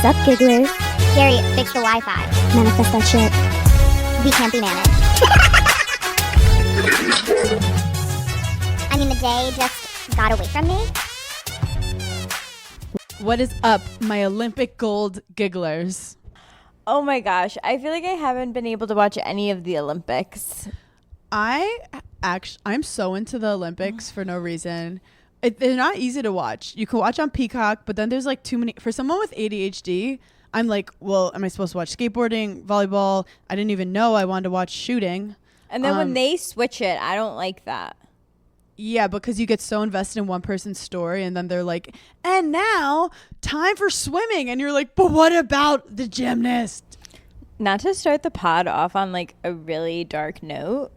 Sup, gigglers? Gary, fix the Wi-Fi. Manifest that shit. We can't be managed. I mean, the day just got away from me. What is up, my Olympic gold gigglers? Oh my gosh, I feel like I haven't been able to watch any of the Olympics. I'm so into the Olympics for no reason. They're not easy to watch. You can watch on Peacock, but then there's like too many. For someone with ADHD, I'm like, well, am I supposed to watch skateboarding, volleyball? I didn't even know I wanted to watch shooting. And then when they switch it, I don't like that. Yeah, because you get so invested in one person's story, and then they're like, and now time for swimming. And you're like, but what about the gymnast? Not to start the pod off on like a really dark note.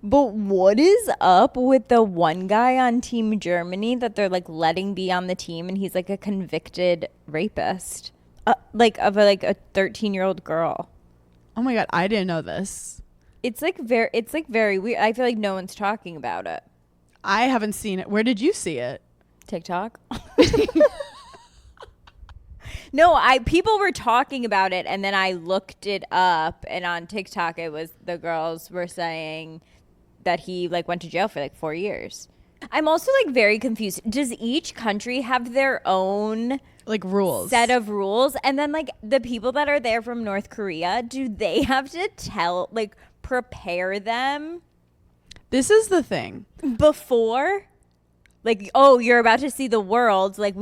But what is up with the one guy on Team Germany that they're like letting be on the team, and he's like a convicted rapist, like of a 13-year-old girl? Oh my God, I didn't know this. It's like very weird. I feel like no one's talking about it. I haven't seen it. Where did you see it? TikTok. No, people were talking about it, and then I looked it up, and on TikTok it was the girls were saying that he like went to jail for like 4 years. I'm also like very confused. Does each country have their own like rules, set of rules? And then like the people that are there from North Korea, do they have to prepare them? This is the thing. Before? Like, oh, you're about to see the world. Like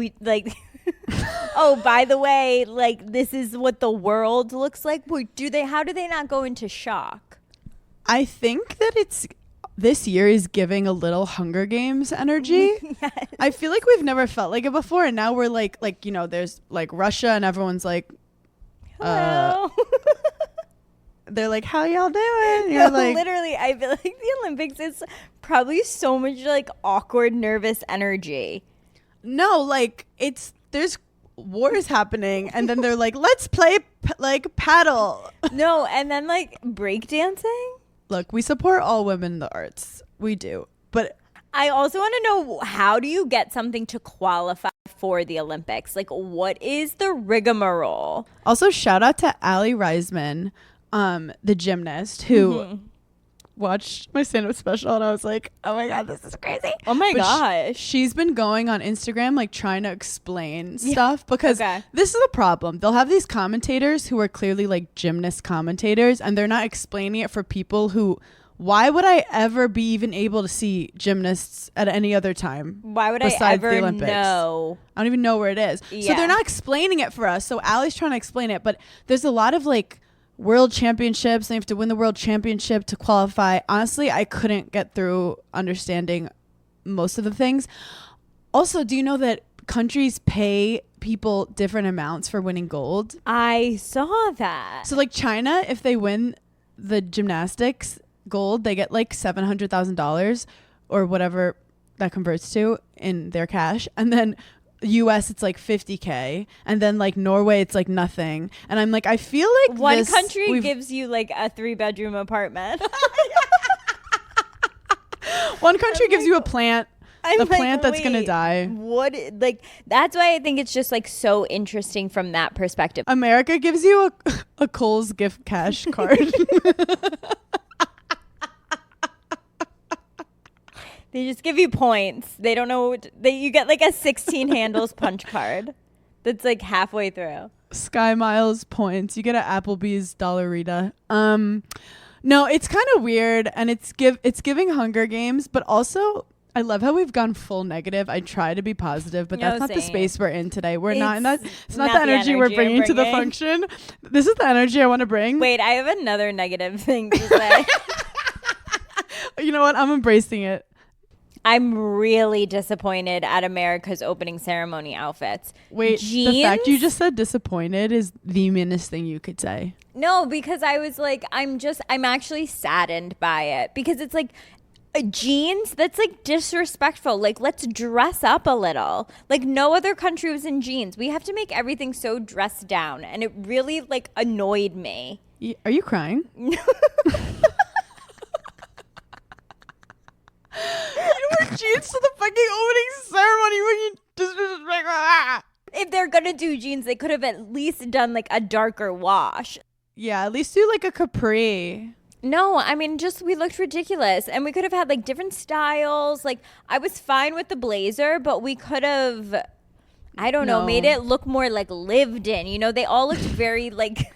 oh, by the way, like this is what the world looks like. How do they not go into shock? I think that this year is giving a little Hunger Games energy. Yes. I feel like we've never felt like it before, and now we're like there's like Russia, and everyone's like, hello. They're like, how y'all doing? You're like, literally, I feel like the Olympics is probably so much like awkward, nervous energy. No, like there's wars happening, and then they're like, let's play paddle. No, and then like breakdancing. Look, we support all women in the arts. We do. But I also want to know, how do you get something to qualify for the Olympics? Like, what is the rigmarole? Also, shout out to Allie Reisman, the gymnast, who watched my stand-up special, and I was like, oh my God, this is crazy. Oh my gosh. She's been going on Instagram like trying to explain stuff, because this is a problem. They'll have these commentators who are clearly like gymnast commentators, and they're not explaining it for people who, why would I ever be even able to see gymnasts at any other time? Why would I ever know? I don't even know where it is. Yeah. So they're not explaining it for us. So Allie's trying to explain it, but there's a lot of like world championships. They have to win the world championship to qualify. Honestly, I couldn't get through understanding most of the things. Also, do you know that countries pay people different amounts for winning gold? I saw that. So like China, if they win the gymnastics gold, they get like $700,000 or whatever that converts to in their cash. And then US, it's like $50K, and then like Norway, it's like nothing. And I'm like, I feel like one country gives you like a 3-bedroom apartment. One country gives you a plant, plant that's gonna die. What? Like, that's why I think it's just like so interesting from that perspective. America gives you a Kohl's gift cash card. They just give you points. They don't know you get like a 16 handles punch card that's like halfway through. Sky Miles points. You get an Applebee's Dollarita. No, it's kind of weird, and it's giving Hunger Games, but also I love how we've gone full negative. I try to be positive, but that's not the space we're in today. We're not in that. It's not the energy we're bringing to the function. This is the energy I want to bring. Wait, I have another negative thing to say. You know what? I'm embracing it. I'm really disappointed at America's opening ceremony outfits. Wait, jeans? The fact you just said disappointed is the meanest thing you could say. No, because I was like, I'm actually saddened by it, because it's like jeans, that's like disrespectful. Like, let's dress up a little. Like, no other country was in jeans. We have to make everything so dressed down, and it really like annoyed me. Are you crying? You wear jeans to the fucking opening ceremony when you disrespect. If they're gonna do jeans, they could have at least done like a darker wash. Yeah, at least do like a capri. No, I mean, just we looked ridiculous, and we could have had like different styles. Like I was fine with the blazer, but we could have, I don't know, made it look more like lived in. You know, they all looked very like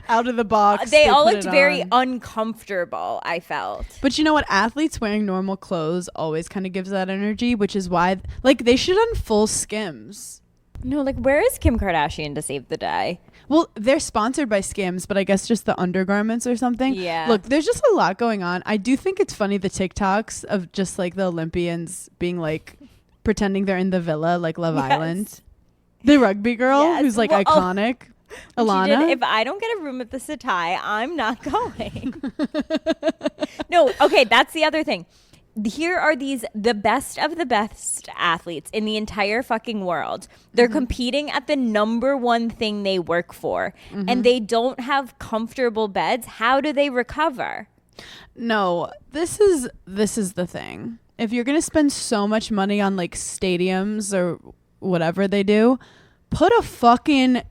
out of the box. They all looked very on. uncomfortable, I felt. But you know what? Athletes wearing normal clothes always kind of gives that energy, which is why like they should on full Skims. No, like where is Kim Kardashian to save the day? Well, they're sponsored by Skims, but I guess just the undergarments or something. Yeah. Look, there's just a lot going on. I do think it's funny the TikToks of just like the Olympians being like pretending they're in the villa like Love Island. The rugby girl who's like iconic. Alana. If I don't get a room at the Satai, I'm not going. No, okay, that's the other thing. Here are the best of the best athletes in the entire fucking world. They're competing at the number one thing they work for, and they don't have comfortable beds. How do they recover? No, this is the thing. If you're going to spend so much money on like stadiums or whatever they do, put a fucking,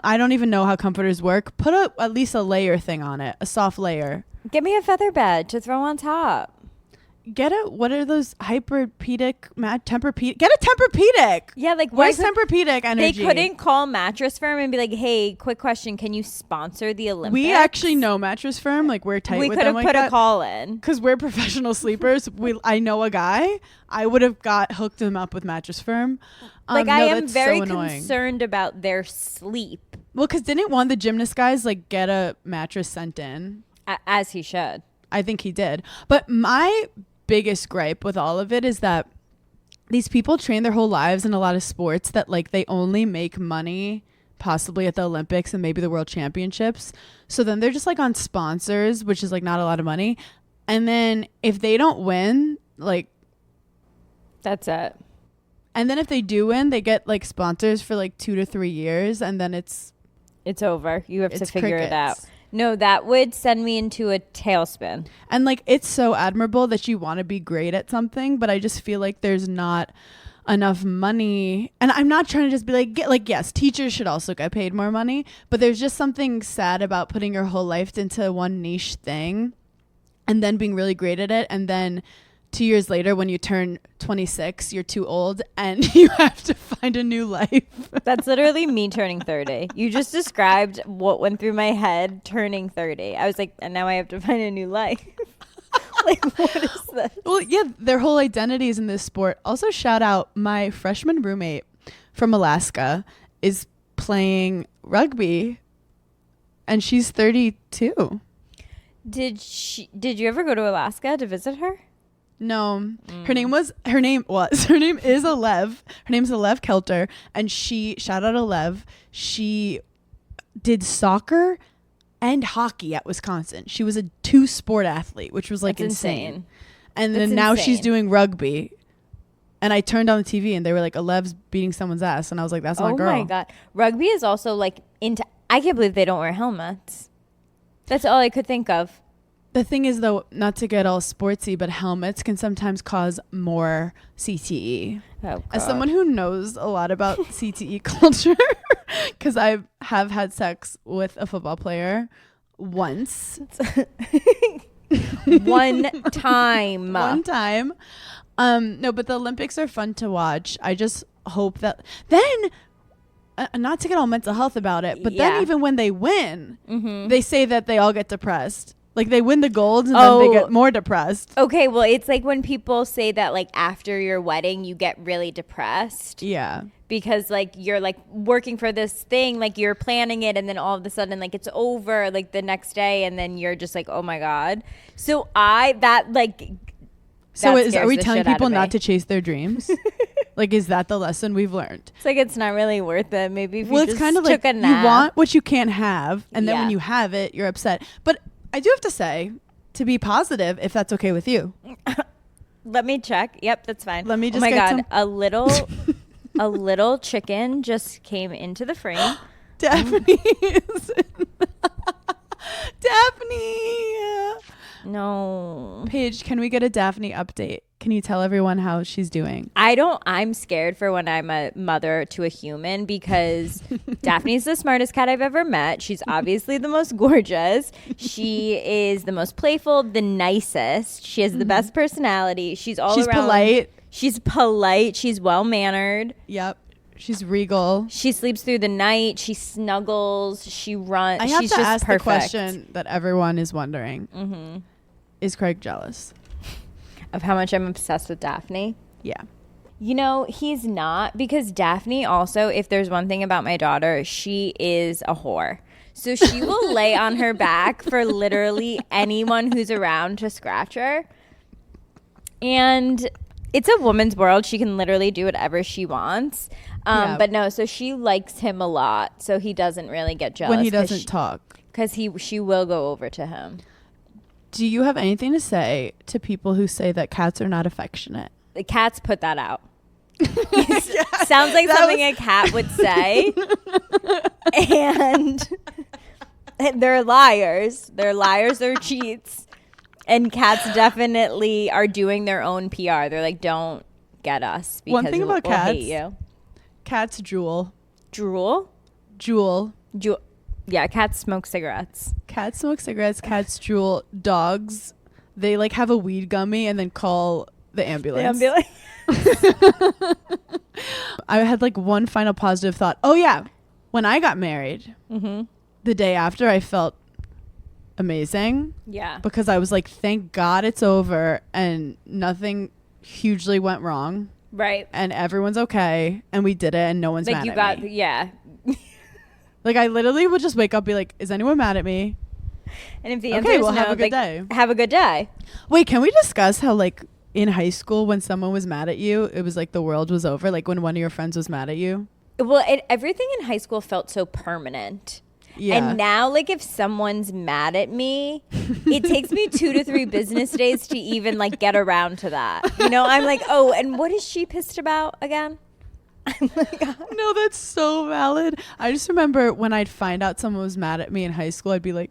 I don't even know how comforters work. Put at least a layer thing on it, a soft layer. Give me a feather bed to throw on top. What are those Tempur-Pedic? Get a Tempur-Pedic. Yeah, like where's Tempur-Pedic energy? They couldn't call Mattress Firm and be like, hey, quick question, can you sponsor the Olympics? We actually know Mattress Firm. Like we're tight with them. We could have put a call in. Because we're professional sleepers. I know a guy. I would have hooked him up with Mattress Firm. I am very concerned about their sleep. Well, because didn't one of the gymnast guys like get a mattress sent in? As he should. I think he did. But my biggest gripe with all of it is that these people train their whole lives in a lot of sports that like they only make money possibly at the Olympics and maybe the World Championships. So then they're just like on sponsors, which is like not a lot of money. And then if they don't win, like that's it. And then if they do win, they get like sponsors for like 2 to 3 years, and then it's over. You have to figure it out. No, that would send me into a tailspin. And like it's so admirable that you want to be great at something, but I just feel like there's not enough money. And I'm not trying to just be like yes, teachers should also get paid more money, but there's just something sad about putting your whole life into one niche thing and then being really great at it, and then 2 years later when you turn 26 you're too old and you have to find a new life. That's literally me turning 30. You just described what went through my head turning 30. I was like, and now I have to find a new life. Like, what is this? Well, yeah, their whole identity is in this sport. Also, shout out my freshman roommate from Alaska is playing rugby and she's 32. Did you ever go to Alaska to visit her? No, her name is Alev. Her name's Alev Kelter, and shout out Alev. She did soccer and hockey at Wisconsin. She was a 2-sport athlete, which was like insane. And then now she's doing rugby. And I turned on the TV and they were like, Alev's beating someone's ass, and I was like, that's my girl. Oh my god, rugby is also like I can't believe they don't wear helmets. That's all I could think of. The thing is, though, not to get all sportsy, but helmets can sometimes cause more CTE. Oh, as someone who knows a lot about CTE culture, because I have had sex with a football player once. One time. No, but the Olympics are fun to watch. I just hope that then, not to get all mental health about it, but then even when they win, they say that they all get depressed. Like they win the gold and then they get more depressed. Okay, well, it's like when people say that like after your wedding you get really depressed. Yeah. Because like you're like working for this thing, like you're planning it, and then all of a sudden like it's over like the next day, and then you're just like, oh my god. So are we telling people not to chase their dreams? Like, is that the lesson we've learned? It's like it's not really worth it. Maybe if you just kind of took a nap. You want what you can't have, and then when you have it, you're upset. But I do have to say, to be positive, if that's okay with you. Let me check. Yep, that's fine. Let me just. Oh my god, a little chicken just came into the frame. Daphne. No. Paige, can we get a Daphne update? Can you tell everyone how she's doing? I'm scared for when I'm a mother to a human because Daphne's the smartest cat I've ever met. She's obviously the most gorgeous. She is the most playful, the nicest. She has the best personality. She's around. Polite. She's polite. She's well-mannered. Yep. She's regal. She sleeps through the night. She snuggles. She runs. I have She's to just ask perfect. the question that everyone is wondering. Is Craig jealous? Of how much I'm obsessed with Daphne? Yeah. You know, he's not, because Daphne also, if there's one thing about my daughter, she is a whore. So she will lay on her back for literally anyone who's around to scratch her. And it's a woman's world. She can literally do whatever she wants. But no, so she likes him a lot. So he doesn't really get jealous. When he doesn't talk. Because she will go over to him. Do you have anything to say to people who say that cats are not affectionate? The cats put that out. Sounds like something a cat would say. And they're liars. They're liars. They're cheats. And cats definitely are doing their own PR. They're like, don't get us. Because one thing about we'll cats, hate you. Cats drool. Drool? Yeah, cats smoke cigarettes. Cats smoke cigarettes. Cats drool. Dogs, they like have a weed gummy and then call the ambulance. I had like one final positive thought. Oh yeah, when I got married, the day after, I felt amazing. Yeah. Because I was like, thank God it's over and nothing hugely went wrong. Right. And everyone's okay. And we did it and no one's mad at me. Yeah. Like I literally would just wake up and be like, is anyone mad at me? And if the answer is no, have a good day. Have a good day. Wait, can we discuss how like in high school when someone was mad at you, it was like the world was over? Like when one of your friends was mad at you? Well, everything in high school felt so permanent. Yeah. And now, like, if someone's mad at me, it takes me 2 to 3 business days to even, like, get around to that. You know, I'm like, oh, and what is she pissed about again? I'm like, no, that's so valid. I just remember when I'd find out someone was mad at me in high school, I'd be like,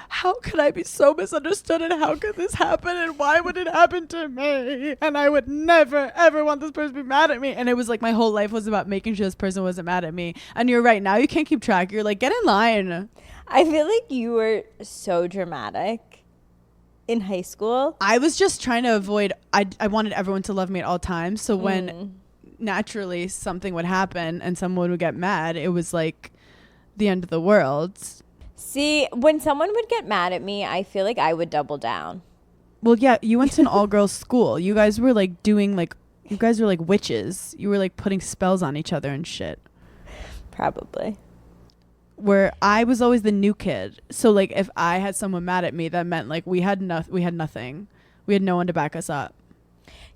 how could I be so misunderstood and how could this happen and why would it happen to me? And I would never, ever want this person to be mad at me. And it was like my whole life was about making sure this person wasn't mad at me. And you're right. Now you can't keep track. You're like, get in line. I feel like you were so dramatic in high school. I was just trying to avoid, I wanted everyone to love me at all times. So when naturally something would happen and someone would get mad, it was like the end of the world. See, when someone would get mad at me, I feel like I would double down. Well, yeah, you went to an all-girls school. You guys were like doing like, you guys were like witches. You were like putting spells on each other and shit. Probably. Where I was always the new kid. So like if I had someone mad at me, that meant like we had nothing. We had no one to back us up.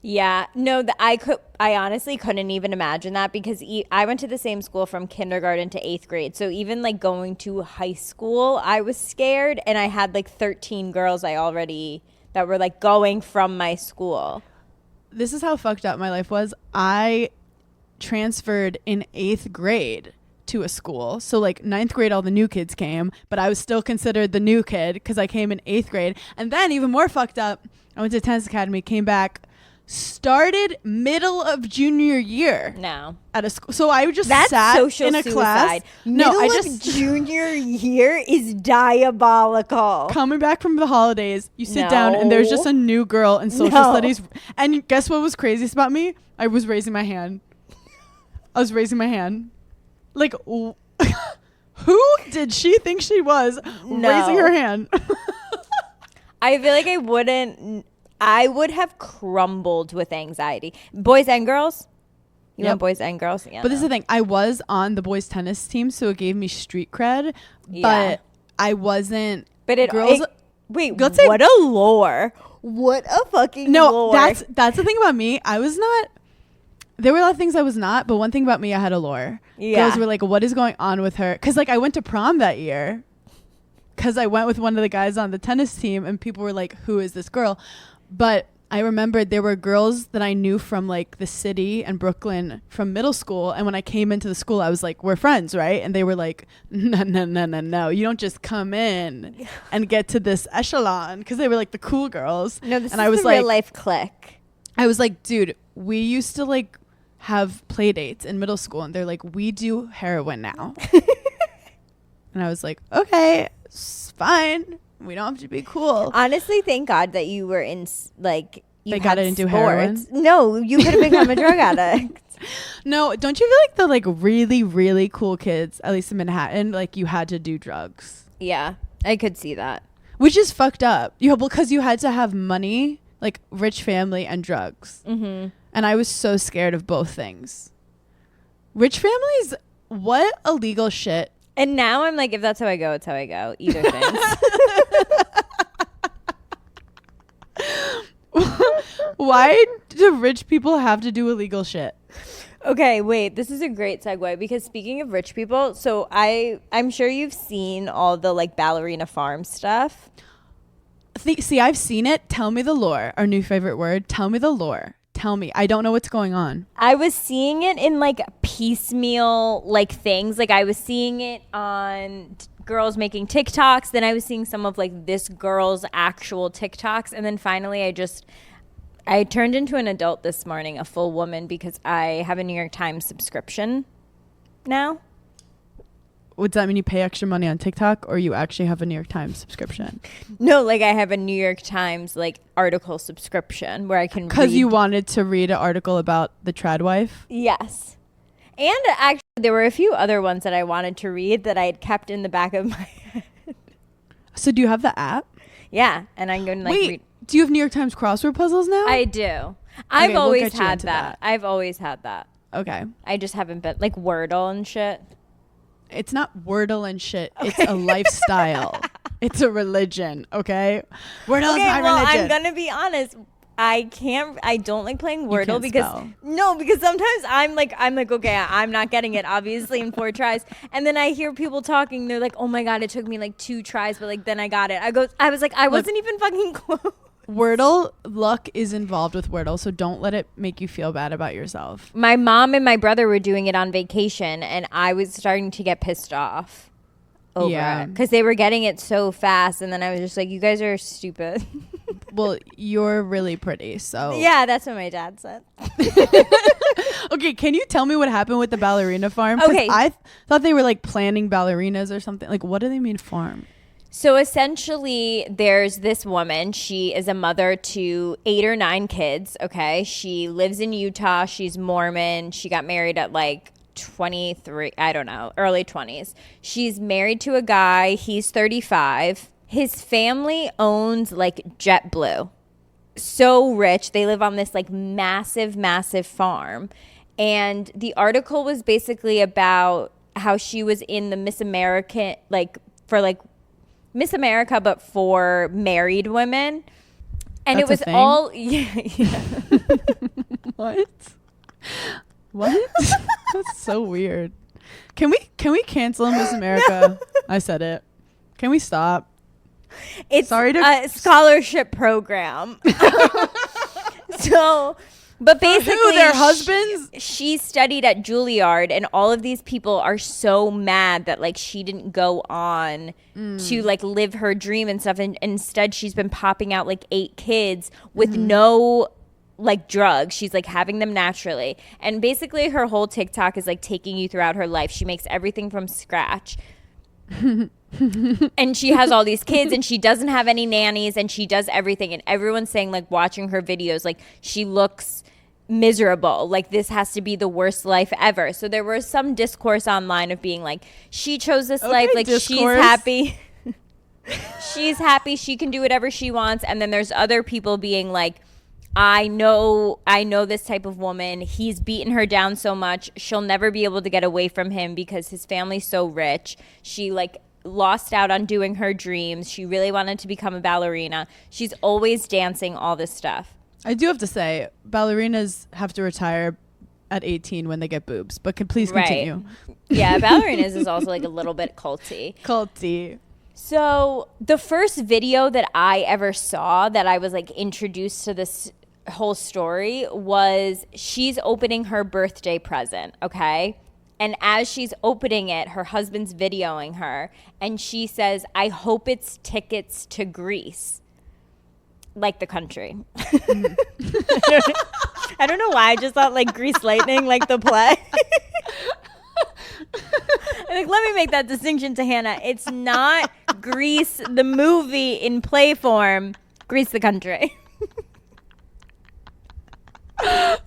Yeah, no, I honestly couldn't even imagine that because I went to the same school from kindergarten to 8th grade. So even like going to high school, I was scared, and I had like 13 girls that were like going from my school. This is how fucked up my life was. I transferred in 8th grade to a school. So like 9th grade, all the new kids came, but I was still considered the new kid because I came in 8th grade. And then even more fucked up, I went to tennis academy, came back, started middle of junior year. No. At a school. So I just That's sat social in a suicide. class. Middle of junior year is diabolical. Coming back from the holidays, you sit down and there's just a new girl in social studies. And guess what was craziest about me? I was raising my hand. Like, who did she think she was raising her hand? I feel like I would have crumbled with anxiety. Boys and girls? You want boys and girls? Yeah. But this is the thing. I was on the boys tennis team, so it gave me street cred. Yeah. But I wasn't. But wait, let's say, what a lore. What a fucking lore. No, that's the thing about me. I was not. There were a lot of things I was not, but one thing about me, I had a lore. Yeah. Girls were like, what is going on with her? Because like I went to prom that year. Because I went with one of the guys on the tennis team, and people were like, who is this girl? But I remember there were girls that I knew from like the city and Brooklyn from middle school. And when I came into the school, I was like, we're friends, right? And they were like, no. You don't just come in and get to this echelon, because they were like the cool girls. No, this and is I was the like, real life clique. I was like, dude, we used to like have play dates in middle school. And they're like, we do heroin now. And I was like, okay, it's fine. We don't have to be cool. Honestly, thank God that you were in like you They had got into sports. heroin? No, you could have become a drug addict. No, don't you feel like the like really, really cool kids, at least in Manhattan, like you had to do drugs? Yeah, I could see that. Which is fucked up. Because you had to have money, like rich family and drugs. Mm-hmm. And I was so scared of both things. Rich families, what illegal shit. And now I'm like, if that's how I go, it's how I go. Either things. Why do rich people have to do illegal shit? Okay, wait. This is a great segue because speaking of rich people, so I'm sure you've seen all the like ballerina farm stuff. See, I've seen it. Tell me the lore. Our new favorite word. Tell me the lore. Tell me. I don't know what's going on. I was seeing it in like piecemeal like things. Like I was seeing it on girls making TikToks. Then I was seeing some of like this girl's actual TikToks. And then finally I turned into an adult this morning, a full woman, because I have a New York Times subscription now. Does that mean you pay extra money on TikTok, or you actually have a New York Times subscription? No, like I have a New York Times like article subscription where I can Because read. you wanted to read an article about the trad wife? Yes. And actually there were a few other ones that I wanted to read that I had kept in the back of my head. So do you have the app? Yeah, and I'm going to like Wait, read. do you have New York Times crossword puzzles now? I do. I've we'll always get you had into that. that. I've always had that. Okay. I just haven't been like Wordle and shit. It's not Wordle and shit. Okay. It's a lifestyle. It's a religion, okay? Wordle is my religion. I'm going to be honest. I don't like playing Wordle can't because spell. because sometimes I'm like, okay, I'm not getting it obviously in 4 tries. And then I hear people talking. They're like, oh my God, it took me like 2 tries, but like then I got it. I was like, I wasn't even fucking close. Wordle, luck is involved with Wordle, so don't let it make you feel bad about yourself. My mom and my brother were doing it on vacation, and I was starting to get pissed off over it because they were getting it so fast, and then I was just like, you guys are stupid. Well, you're really pretty, so. Yeah, that's what my dad said. Okay, can you tell me what happened with the ballerina farm? 'Cause Okay. I thought they were like planning ballerinas or something. Like, what do they mean farm? So essentially, there's this woman. She is a mother to 8 or 9 kids, okay? She lives in Utah. She's Mormon. She got married at like 23, I don't know, early 20s. She's married to a guy. He's 35. His family owns like JetBlue. So rich. They live on this like massive, massive farm. And the article was basically about how she was in the Miss America, like for like Miss America, but for married women. And That's it was a thing? all, yeah. What? That's so weird. Can we cancel Miss America? I said it. Can we stop? It's Sorry to- a scholarship program. So, but basically, Who, their husbands? She studied at Juilliard, and all of these people are so mad that like she didn't go on to like live her dream and stuff, and instead she's been popping out like 8 kids with no like drugs. She's like having them naturally, and basically her whole TikTok is like taking you throughout her life. She makes everything from scratch. And she has all these kids, and she doesn't have any nannies, and she does everything, and everyone's saying like watching her videos like she looks miserable, like this has to be the worst life ever. So there was some discourse online of being like, she chose this life, like discourse. she's happy, she can do whatever she wants. And then there's other people being like, I know this type of woman, he's beaten her down so much, she'll never be able to get away from him because his family's so rich. She like lost out on doing her dreams. She really wanted to become a ballerina. She's always dancing, all this stuff. I do have to say, ballerinas have to retire at 18 when they get boobs, but please continue. Yeah, ballerinas is also like a little bit culty. Culty. So the first video that I ever saw that I was like introduced to this whole story was she's opening her birthday present, okay? And as she's opening it, her husband's videoing her, and she says, "I hope it's tickets to Greece." Like the country. I don't know why. I just thought like Grease Lightning, like the play. Like, let me make that distinction to Hannah. It's not Grease the movie in play form. Grease the country. Oh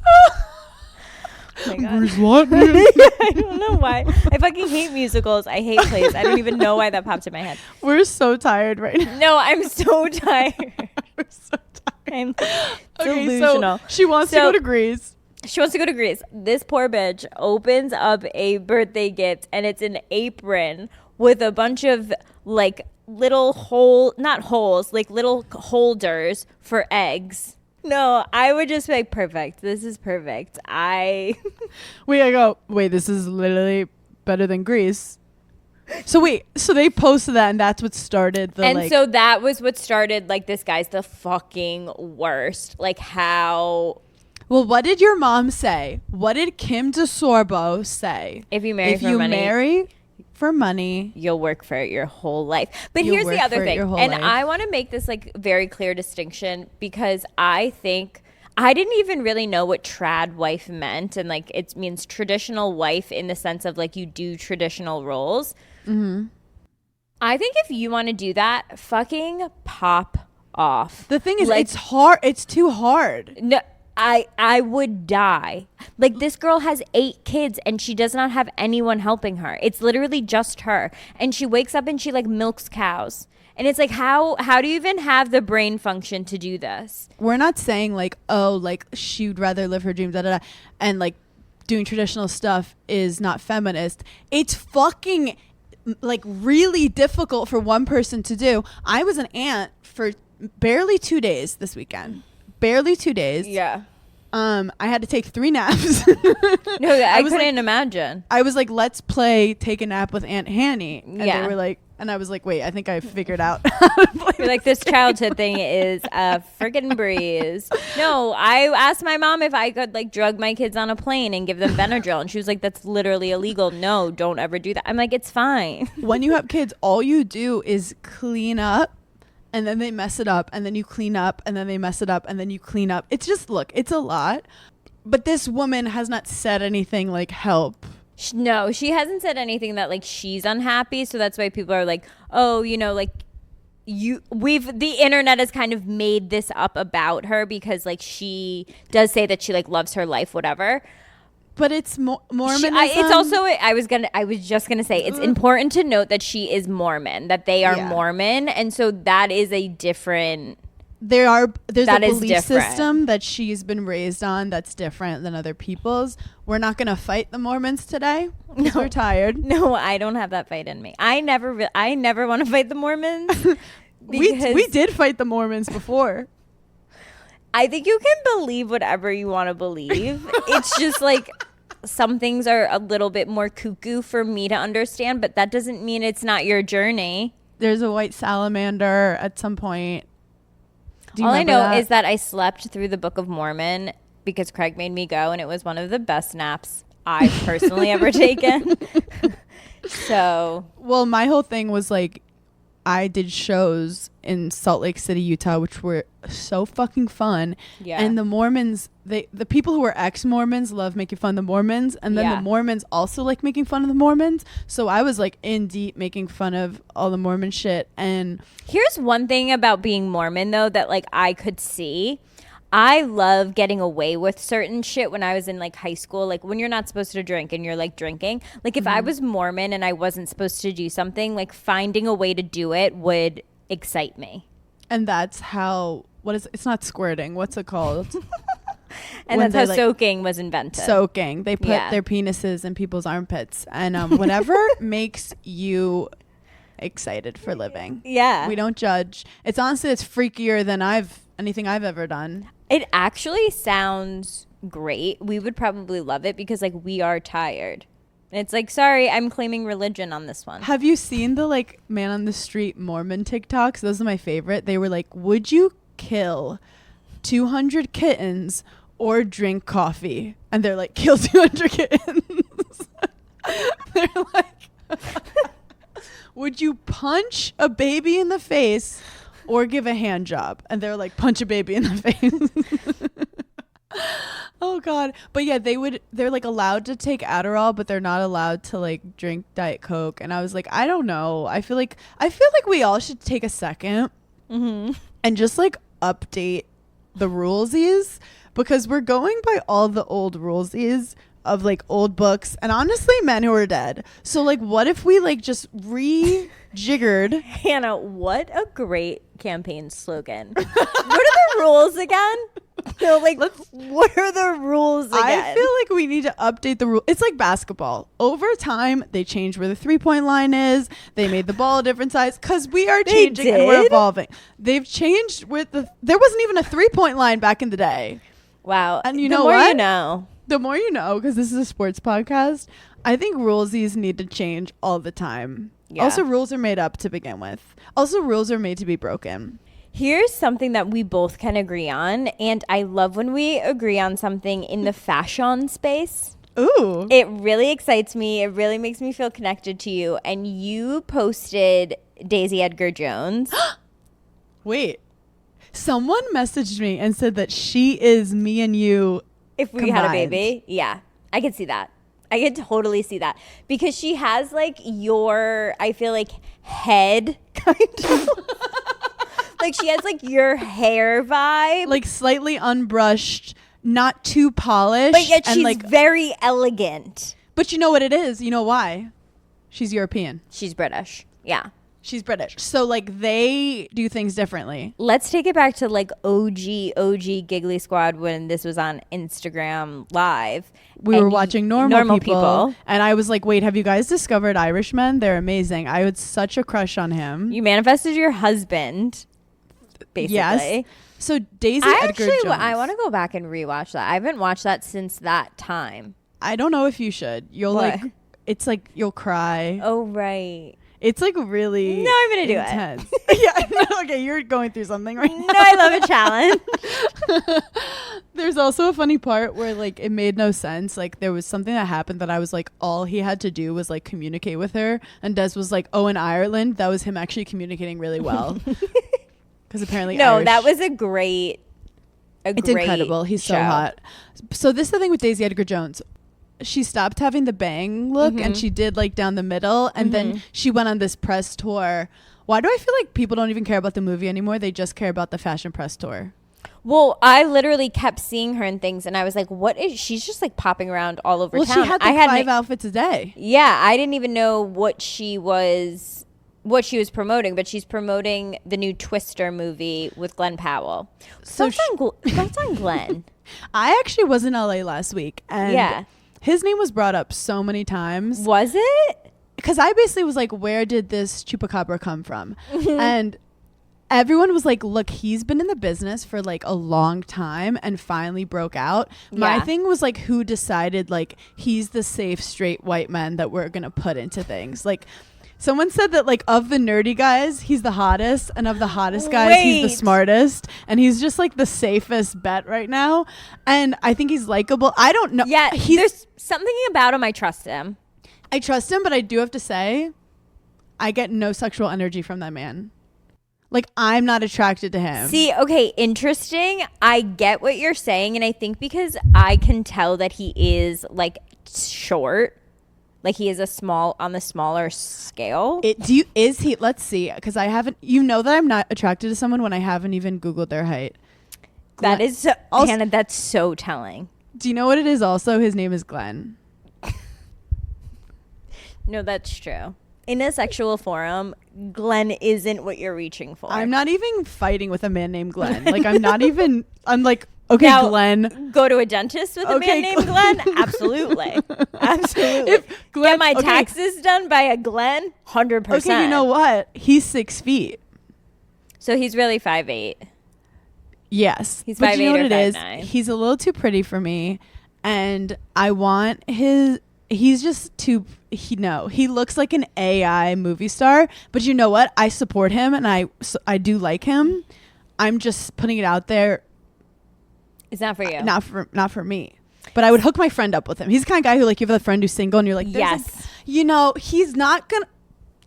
my God. Grease what? I don't know why. I fucking hate musicals. I hate plays. I don't even know why that popped in my head. We're so tired right now. No, I'm so tired. We're so tired. I'm Okay, delusional. so she wants to go to Greece. She wants to go to Greece. This poor bitch opens up a birthday gift, and it's an apron with a bunch of like little little holders for eggs. No, I would just be like, perfect. This is perfect. Wait, this is literally better than Greece. So they posted that, and that's what started the so that was what started, like, this guy's the fucking worst. Like, how... Well, what did your mom say? What did Kim DeSorbo say? If you marry for money, you'll work for it your whole life. But here's the other thing. And I want to make this like very clear distinction, because I think I didn't even really know what trad wife meant. And like, it means traditional wife in the sense of like you do traditional roles. Mm-hmm. I think if you want to do that, fucking pop off. The thing is, like, it's hard. It's too hard. No. I would die. Like, this girl has 8 kids and she does not have anyone helping her. It's literally just her. And she wakes up and she like milks cows. And it's like, how do you even have the brain function to do this? We're not saying like, oh, like she'd rather live her dreams, and like doing traditional stuff is not feminist. It's fucking like really difficult for one person to do. I was an aunt for barely 2 days this weekend. Barely 2 days. Yeah. I had to take 3 naps. No, I couldn't imagine. I was like, let's play take a nap with Aunt Hanny. And yeah. They were like, and I was like, wait, I think I figured out. You're like, this childhood thing is a friggin' breeze. No, I asked my mom if I could like drug my kids on a plane and give them Benadryl. And she was like, that's literally illegal. No, don't ever do that. I'm like, it's fine. When you have kids, all you do is clean up. And then they mess it up, and then you clean up, and then they mess it up, and then you clean up. It's just, look, it's a lot. But this woman has not said anything like help. No, she hasn't said anything that like she's unhappy. So that's why people are like, oh, you know, like the internet has kind of made this up about her because like she does say that she like loves her life, whatever. But it's Mormonism. It's also, I was just gonna say, it's important to note that she is Mormon, that they are Mormon, and so that is a different. There's a belief system that she's been raised on that's different than other people's. We're not gonna fight the Mormons today because we're tired. No, I don't have that fight in me. I never want to fight the Mormons. we did fight the Mormons before. I think you can believe whatever you want to believe. It's just like some things are a little bit more cuckoo for me to understand, but that doesn't mean it's not your journey. There's a white salamander at some point. All I know is that I slept through the Book of Mormon because Craig made me go, and it was one of the best naps I've personally ever taken. So, well, my whole thing was like, I did shows in Salt Lake City, Utah, which were so fucking fun. Yeah. And the Mormons, the people who are ex-Mormons love making fun of the Mormons. And then the Mormons also like making fun of the Mormons. So I was like in deep making fun of all the Mormon shit. And here's one thing about being Mormon, though, that like I could see. I love getting away with certain shit when I was in like high school, like when you're not supposed to drink and you're like drinking. Like if I was Mormon and I wasn't supposed to do something, like finding a way to do it would excite me. And that's how, it's not squirting. What's it called? And that's how soaking was invented. Soaking. They put their penises in people's armpits. And whatever makes you excited for living. Yeah. We don't judge. It's honestly, it's freakier than anything I've ever done. It actually sounds great. We would probably love it because like we are tired. And it's like, sorry, I'm claiming religion on this one. Have you seen the like man on the street Mormon TikToks? Those are my favorite. They were like, would you kill 200 kittens or drink coffee. And they're like, kill 200 kittens. They're like, would you punch a baby in the face or give a hand job? And they're like, punch a baby in the face. Oh God. But yeah, they're like allowed to take Adderall, but they're not allowed to like drink Diet Coke. And I was like, I don't know. I feel like we all should take a second and just like update the rulesies, because we're going by all the old rulesies of like old books and honestly men who are dead. So like, what if we like just rejiggered? Hannah, what a great campaign slogan. What are the rules again? No, like, what are the rules again? I feel like we need to update the rule. It's like basketball. Over time, they changed where the 3-point line is. They made the ball a different size because we are changing and we're evolving. They've changed with there wasn't even a 3-point line back in the day. Wow. And you know what? The more you know. The more you know, because this is a sports podcast. I think rulesies need to change all the time. Yeah. Also, rules are made up to begin with. Also, rules are made to be broken. Here's something that we both can agree on, and I love when we agree on something in the fashion space. Ooh. It really excites me. It really makes me feel connected to you. And you posted Daisy Edgar Jones. Wait. Someone messaged me and said that she is me and you if we combined. Had a baby. Yeah, I could see that. I could totally see that. Because she has like your, I feel like, head kind of. Like she has like your hair vibe. Like slightly unbrushed, not too polished. But yet and she's like very elegant. But you know what it is? You know why? She's European. She's British. Yeah. She's British. So like they do things differently. Let's take it back to like OG Giggly Squad when this was on Instagram Live. We were watching normal people. And I was like, wait, have you guys discovered Irishmen? They're amazing. I had such a crush on him. You manifested your husband. Basically. Yes. So Daisy Edgar Jones. I want to go back and rewatch that. I haven't watched that since that time. I don't know if you should. You'll like, it's like you'll cry. Oh, right. It's like really No, I'm going to do it. Yeah. No, okay. You're going through something right now. No, I love a challenge. There's also a funny part where like it made no sense. Like there was something that happened that I was like, all he had to do was like communicate with her. And Des was like, oh, in Ireland, that was him actually communicating really well. Because apparently that was a great it's incredible. He's so hot. So this is the thing with Daisy Edgar Jones. She stopped having the bang look and she did like down the middle. And then she went on this press tour. Why do I feel like people don't even care about the movie anymore? They just care about the fashion press tour. Well, I literally kept seeing her in things and I was like, what is she's just like popping around all over town. Well, she had like 5 outfits a day. Yeah, I didn't even know what she was promoting, but she's promoting the new Twister movie with Glenn Powell. So thoughts on Glenn? I actually was in LA last week and his name was brought up so many times. Was it? Because I basically was like, where did this chupacabra come from? And everyone was like, look, he's been in the business for like a long time and finally broke out. My thing was like, who decided like he's the safe straight white man that we're gonna put into things? Like someone said that like of the nerdy guys, he's the hottest, and of the hottest guys, he's the smartest, and he's just like the safest bet right now. And I think he's likable. I don't know. Yeah, there's something about him. I trust him. I trust him, but I do have to say, I get no sexual energy from that man. Like, I'm not attracted to him. See, okay, interesting. I get what you're saying, and I think because I can tell that he is like short. Like he is on the smaller scale. Is he? Let's see, because I haven't. You know that I'm not attracted to someone when I haven't even Googled their height. That is so, Hannah. That's so telling. Do you know what it is? Also, his name is Glenn. No, that's true. In a sexual forum, Glenn isn't what you're reaching for. I'm not even fighting with a man named Glenn. Like I'm not even. I'm like. Okay, now, Glenn. Go to a dentist with a man named Glenn? Absolutely. Absolutely. Get my taxes done by a Glenn? 100%. Okay, you know what? He's 6 feet. So he's really 5'8". Yes. He's 5'8" you know or what it 5'9". is? He's a little too pretty for me. And I want he's just too, he looks like an AI movie star. But you know what? I support him and I do like him. I'm just putting it out there. It's not for you. Not for me. But I would hook my friend up with him. He's the kind of guy who, like, you have a friend who's single and you're like, yes, he's not gonna.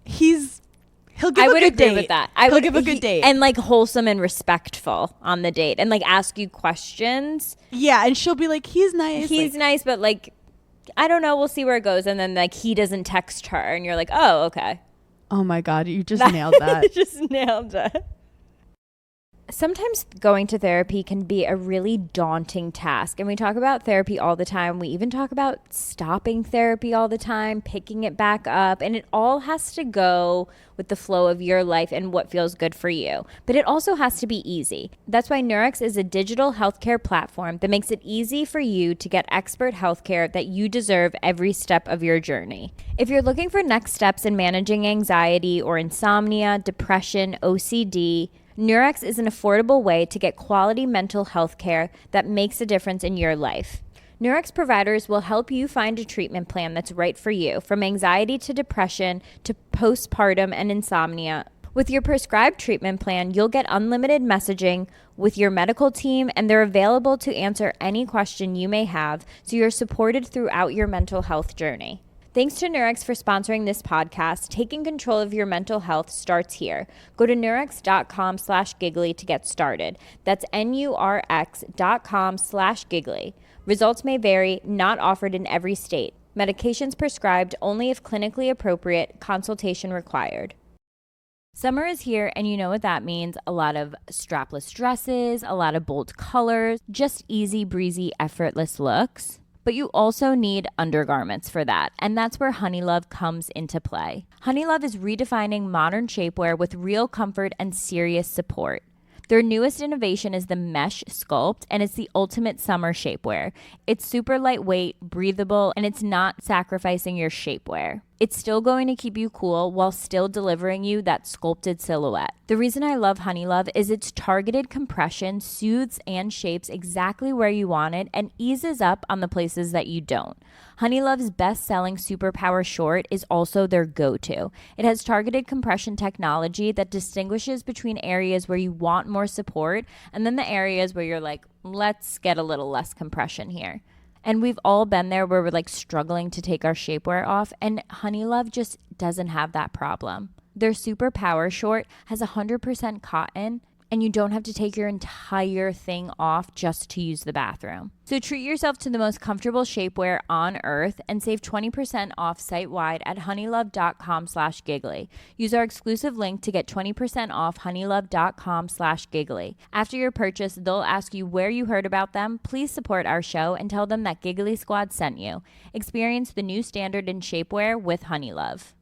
He'll give I a would good agree date. with that. He'll give a good date and like wholesome and respectful on the date, and like ask you questions. Yeah, and she'll be like, he's nice. He's nice, but like, I don't know. We'll see where it goes. And then like he doesn't text her, and you're like, oh, okay. Oh my God, you just nailed that. You just nailed it. Sometimes going to therapy can be a really daunting task. And we talk about therapy all the time. We even talk about stopping therapy all the time, picking it back up. And it all has to go with the flow of your life and what feels good for you. But it also has to be easy. That's why Nurex is a digital healthcare platform that makes it easy for you to get expert healthcare that you deserve every step of your journey. If you're looking for next steps in managing anxiety or insomnia, depression, OCD, Nurex is an affordable way to get quality mental health care that makes a difference in your life. Nurex providers will help you find a treatment plan that's right for you, from anxiety to depression to postpartum and insomnia. With your prescribed treatment plan, you'll get unlimited messaging with your medical team, and they're available to answer any question you may have, so you're supported throughout your mental health journey. Thanks to Nurex for sponsoring this podcast. Taking control of your mental health starts here. Go to nurex.com/giggly to get started. That's NURX.com/giggly. Results may vary, not offered in every state. Medications prescribed only if clinically appropriate, consultation required. Summer is here, and you know what that means. A lot of strapless dresses, a lot of bold colors, just easy breezy, effortless looks. But you also need undergarments for that, and that's where Honeylove comes into play. Honeylove is redefining modern shapewear with real comfort and serious support. Their newest innovation is the Mesh Sculpt, and it's the ultimate summer shapewear. It's super lightweight, breathable, and it's not sacrificing your shapewear. It's still going to keep you cool while still delivering you that sculpted silhouette. The reason I love Honeylove is its targeted compression soothes and shapes exactly where you want it and eases up on the places that you don't. Honeylove's best-selling Superpower Short is also their go-to. It has targeted compression technology that distinguishes between areas where you want more support and then the areas where you're like, let's get a little less compression here. And we've all been there where we're like struggling to take our shapewear off, and Honeylove just doesn't have that problem. Their Superpower Short has 100% cotton, and you don't have to take your entire thing off just to use the bathroom. So treat yourself to the most comfortable shapewear on earth and save 20% off site-wide at honeylove.com/giggly. Use our exclusive link to get 20% off honeylove.com/giggly. After your purchase, they'll ask you where you heard about them. Please support our show and tell them that Giggly Squad sent you. Experience the new standard in shapewear with Honeylove.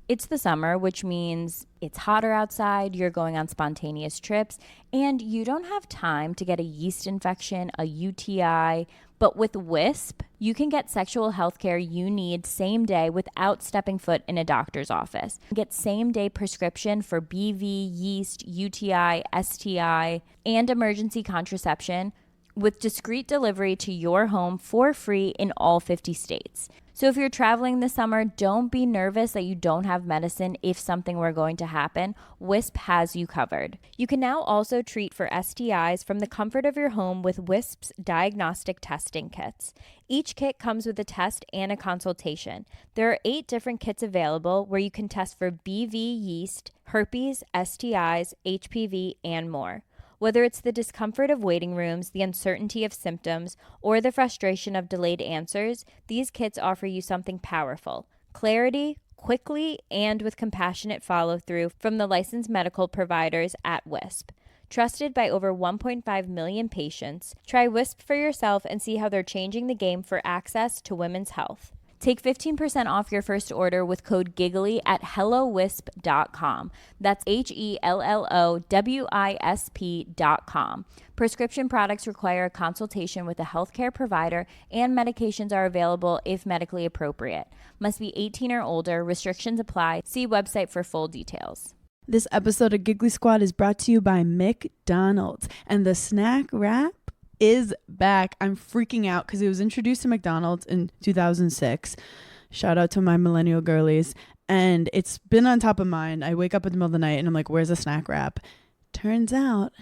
It's the summer, which means it's hotter outside, you're going on spontaneous trips, and you don't have time to get a yeast infection, a UTI. But with Wisp, you can get sexual health care you need same day without stepping foot in a doctor's office. Get same day prescription for BV, yeast, UTI, STI, and emergency contraception with discreet delivery to your home for free in all 50 states. So if you're traveling this summer, don't be nervous that you don't have medicine if something were going to happen. Wisp has you covered. You can now also treat for STIs from the comfort of your home with Wisp's diagnostic testing kits. Each kit comes with a test and a consultation. There are 8 different kits available where you can test for BV yeast, herpes, STIs, HPV, and more. Whether it's the discomfort of waiting rooms, the uncertainty of symptoms, or the frustration of delayed answers, these kits offer you something powerful: clarity, quickly, and with compassionate follow-through from the licensed medical providers at Wisp. Trusted by over 1.5 million patients, try Wisp for yourself and see how they're changing the game for access to women's health. Take 15% off your first order with code GIGGLY at HelloWisp.com. That's HelloWisp.com. Prescription products require a consultation with a healthcare provider, and medications are available if medically appropriate. Must be 18 or older. Restrictions apply. See website for full details. This episode of Giggly Squad is brought to you by McDonald's, and the snack wrap is back. I'm freaking out because it was introduced to McDonald's in 2006. Shout out to my millennial girlies. And it's been on top of mind. I wake up in the middle of the night and I'm like, where's the snack wrap? Turns out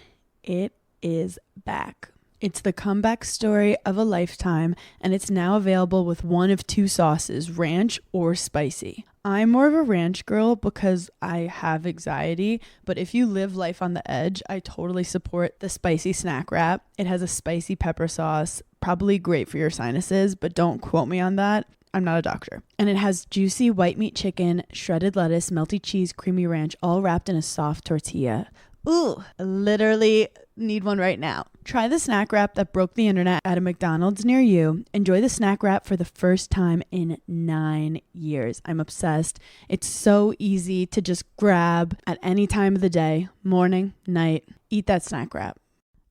it is back. It's the comeback story of a lifetime, and it's now available with one of two sauces, ranch or spicy. I'm more of a ranch girl because I have anxiety, but if you live life on the edge, I totally support the spicy snack wrap. It has a spicy pepper sauce, probably great for your sinuses, but don't quote me on that. I'm not a doctor. And it has juicy white meat chicken, shredded lettuce, melty cheese, creamy ranch, all wrapped in a soft tortilla. Ooh, I literally need one right now. Try the snack wrap that broke the internet at a McDonald's near you. Enjoy the snack wrap for the first time in 9 years. I'm obsessed. It's so easy to just grab at any time of the day, morning, night. Eat that snack wrap.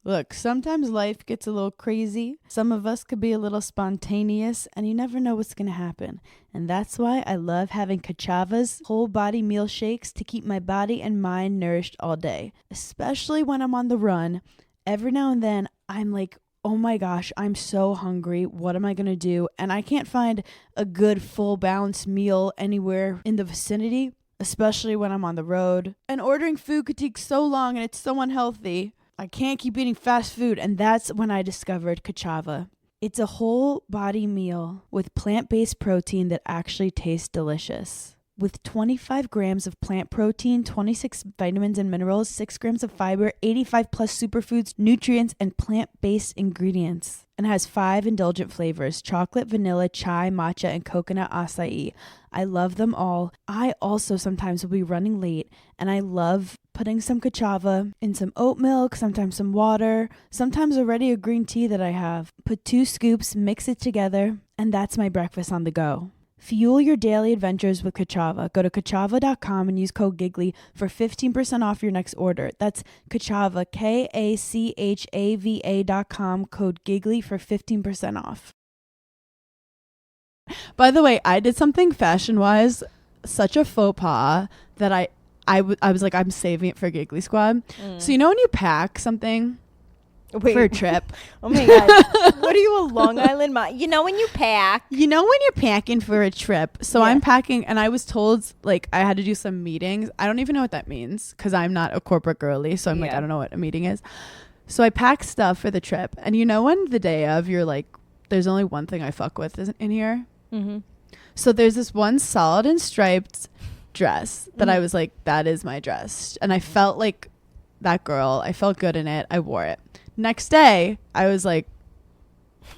Look, sometimes life gets a little crazy. Some of us could be a little spontaneous, and you never know what's going to happen. And that's why I love having Kachava's whole body meal shakes to keep my body and mind nourished all day, especially when I'm on the run. Every now and then, I'm like, oh my gosh, I'm so hungry. What am I going to do? And I can't find a good full balanced meal anywhere in the vicinity, especially when I'm on the road. And ordering food could take so long and it's so unhealthy. I can't keep eating fast food, and that's when I discovered Kachava. It's a whole body meal with plant-based protein that actually tastes delicious. With 25 grams of plant protein, 26 vitamins and minerals, 6 grams of fiber, 85 plus superfoods, nutrients, and plant-based ingredients. And has 5 indulgent flavors: chocolate, vanilla, chai, matcha, and coconut acai. I love them all. I also sometimes will be running late, and I love putting some Kachava in some oat milk, sometimes some water, sometimes already a green tea that I have. Put 2 scoops, mix it together, and that's my breakfast on the go. Fuel your daily adventures with Kachava. Go to kachava.com and use code Giggly for 15% off your next order. That's Kachava, KACHAVA.com, code Giggly for 15% off. By the way, I did something fashion-wise, such a faux pas, that I was like, I'm saving it for Giggly Squad. So you know when you pack something for a trip? Oh my God. What are you, a Long Island mom? You know when you pack? You know when you're packing for a trip. So Yeah. I'm packing, and I was told like I had to do some meetings. I don't even know what that means because I'm not a corporate girly. So I'm like, Yeah. I don't know what a meeting is. So I pack stuff for the trip. And you know when the day of you're like, there's only one thing I fuck with in here? Mm-hmm. So there's this one solid and striped dress that I was like, that is my dress. And I felt like that girl. I felt good in it. I wore it. Next day, I was like,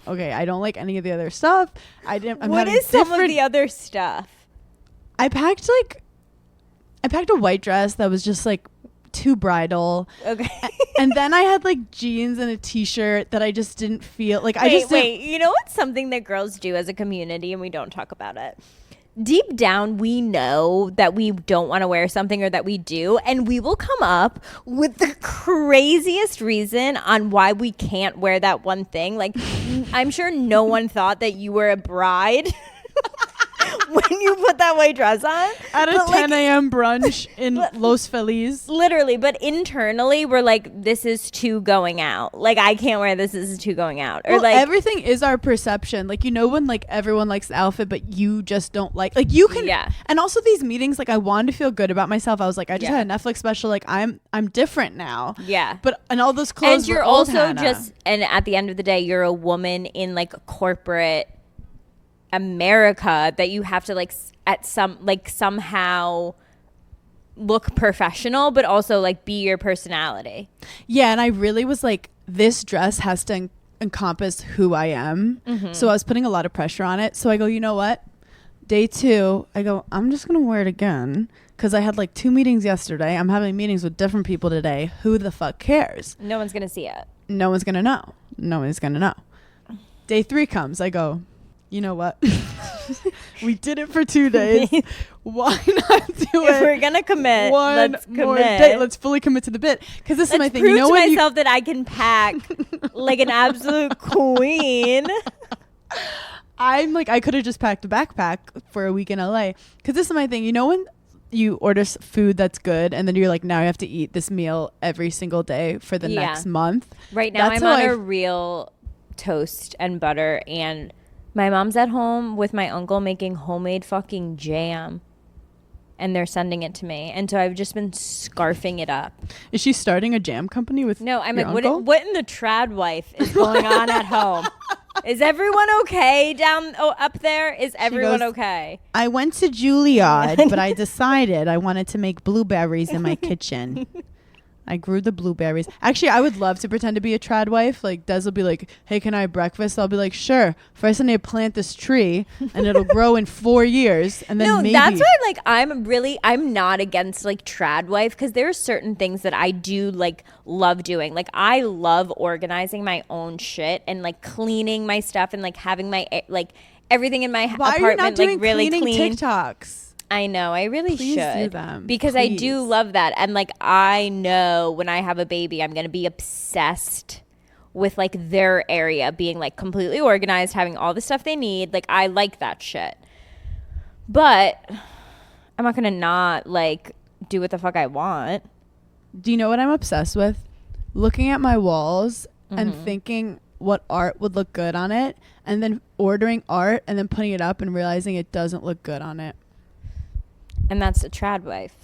okay, I don't like any of the other stuff. What is some of the other stuff? I packed a white dress that was just like too bridal. Okay. And then I had like jeans and a t-shirt that I just didn't feel like. Wait, you know what's something that girls do as a community and we don't talk about it? Deep down, we know that we don't want to wear something or that we do, and we will come up with the craziest reason on why we can't wear that one thing. Like, I'm sure no one thought that you were a bride when you put that white dress on. At a 10 a.m. brunch in Los Feliz. Literally, but internally, we're like, this is too going out. Like, I can't wear this. This is too going out. Or Well, like, everything is our perception. Like, you know, when like everyone likes the outfit, but you just don't like you can. Yeah. And also these meetings, like I wanted to feel good about myself. I was like, I just Yeah. had a Netflix special. Like I'm different now. yeah. But and all those clothes. And you're were old also Hannah. and at the end of the day, you're a woman in like corporate America that you have to like somehow look professional, but also like be your personality. Yeah, and I really was like, this dress has to encompass who I am. So I was putting a lot of pressure on it. So I go, you know what? Day 2, I go, I'm just going to wear it again because I had like 2 meetings yesterday. I'm having meetings with different people today. Who the fuck cares? No one's gonna see it. No one's going to know. No one's going to know. Day 3 comes. I go, you know what? We did it for 2 days. Why not do If it? we're gonna commit, One let's more commit. day. Let's fully commit to the bit. Because this is my thing. Prove You know to when myself that I can pack like an absolute queen. I'm like, I could have just packed a backpack for a week in LA. Because this is my thing. You know when you order food that's good and then you're like, now I have to eat this meal every single day for the Yeah. next month? Right now, That's I'm how on I a real toast and butter, and my mom's at home with my uncle making homemade fucking jam. and they're sending it to me. And so I've just been scarfing it up. Is she starting a jam company with No, I'm your like, uncle? what in the trad wife is going on at home? Is everyone okay up there? Is everyone goes, okay? I went to Juilliard, but I decided I wanted to make blueberries in my kitchen. I grew the blueberries. Actually, I would love to pretend to be a trad wife. Like, Des will be like, hey, can I have breakfast? I'll be like, sure. First, I need to plant this tree, and it'll grow in 4 years. And then maybe. That's why, like, I'm not against, like, trad wife, because there are certain things that I do, like, love doing. Like, I love organizing my own shit and, like, cleaning my stuff and, like, having my, like, everything in my Why apartment, are you not doing like, really cleaning clean. TikToks? I know, I really Please should do them, because I please. do love that. And like, I know when I have a baby, I'm going to be obsessed with like their area being like completely organized, having all the stuff they need. Like, I like that shit, but I'm not going to not like do what the fuck I want. Do you know what I'm obsessed with? Looking at my walls and thinking what art would look good on it, and then ordering art and then putting it up and realizing it doesn't look good on it. And that's a trad wife.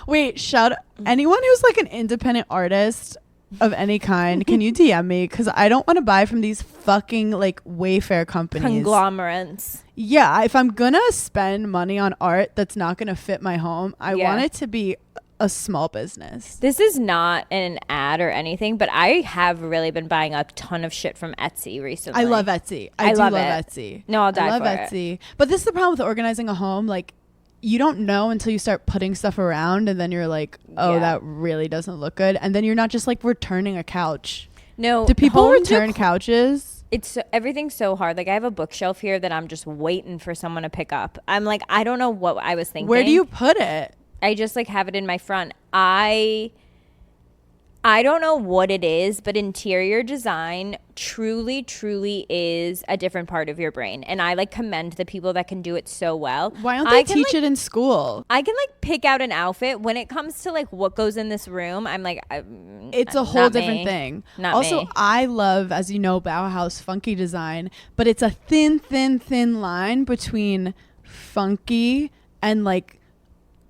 Wait, shout anyone who's like an independent artist of any kind, can you DM me? Because I don't want to buy from these fucking like Wayfair companies. Conglomerates. Yeah, if I'm gonna spend money on art that's not gonna fit my home, I want it to be a small business. This is not an ad or anything, but I have really been buying a ton of shit from Etsy recently. I love Etsy. I do love Etsy. No, I'll die I love for Etsy. But this is the problem with organizing a home. Like, you don't know until you start putting stuff around, and then you're like, oh, that really doesn't look good. And then you're not just like returning a couch. No. Do people return couches? Everything's so hard. Like, I have a bookshelf here that I'm just waiting for someone to pick up. I'm like, I don't know what I was thinking. Where do you put it? I just like have it in my front. I don't know what it is, but interior design truly is a different part of your brain. And I like commend the people that can do it so well. Why don't they teach it in school? I can like pick out an outfit. When it comes to like what goes in this room, I'm like, it's a whole different thing. Not also, me. I love, as you know, Bauhaus funky design, but it's a thin line between funky and like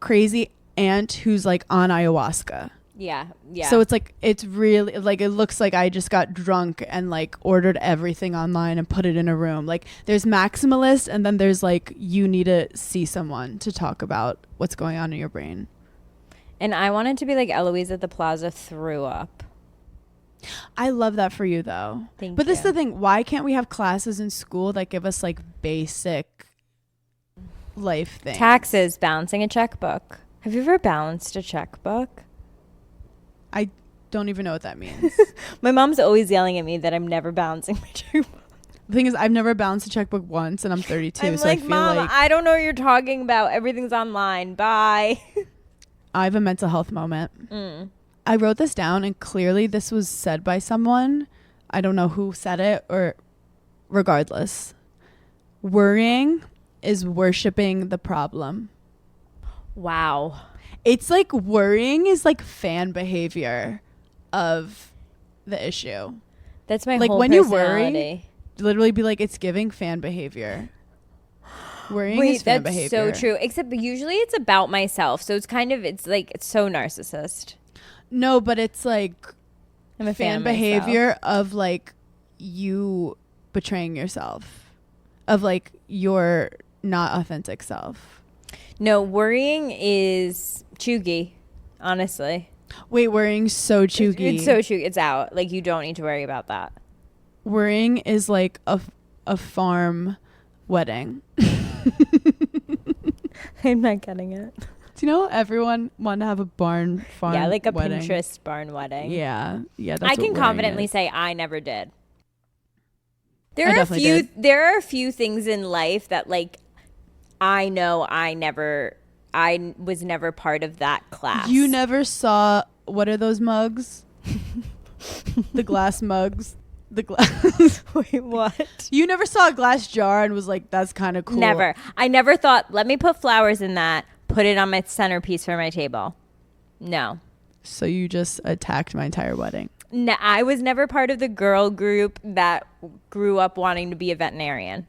crazy aunt who's like on ayahuasca. Yeah. So it's like, it's really like, it looks like I just got drunk and like ordered everything online and put it in a room. Like, there's maximalist, and then there's like, you need to see someone to talk about what's going on in your brain. And I wanted to be like Eloise at the Plaza threw up. I love that for you though. But this is the thing. Why can't we have classes in school that give us like basic life things? Taxes, balancing a checkbook. Have you ever balanced a checkbook? I don't even know what that means. My mom's always yelling at me that I'm never balancing my checkbook. The thing is, I've never balanced a checkbook once, and I'm 32. I'm so like, I feel Mom, like I don't know what you're talking about. Everything's online. Bye. I have a mental health moment. I wrote this down, and clearly this was said by someone. I don't know who said it, or regardless. Worrying is worshiping the problem. Wow. It's like worrying is like fan behavior of the issue. That's my like whole when you personality. worry, literally be like, it's giving fan behavior. Worrying Wait, is fan that's behavior. so true. Except usually it's about myself. So it's kind of, it's like, it's so narcissist. No, but it's like I'm a fan of behavior myself. of like you betraying yourself, of like your not authentic self. No, worrying is chuggy, honestly. Wait, worrying so chuggy. It's so chuggy. It's out. Like, you don't need to worry about that. Worrying is like a farm wedding. I'm not getting it. Do you know everyone want to have a farm Yeah, like a wedding? Pinterest barn wedding. Yeah. That's I can what confidently is. say I never did. I There definitely did. There are a few things in life that like I know I was never part of that class. You never saw, what are those mugs? The glass mugs. The glass. Wait, what? You never saw a glass jar and was like, that's kind of cool. Never. I never thought, let me put flowers in that, put it on my centerpiece for my table. No. So you just attacked my entire wedding. No, I was never part of the girl group that grew up wanting to be a veterinarian.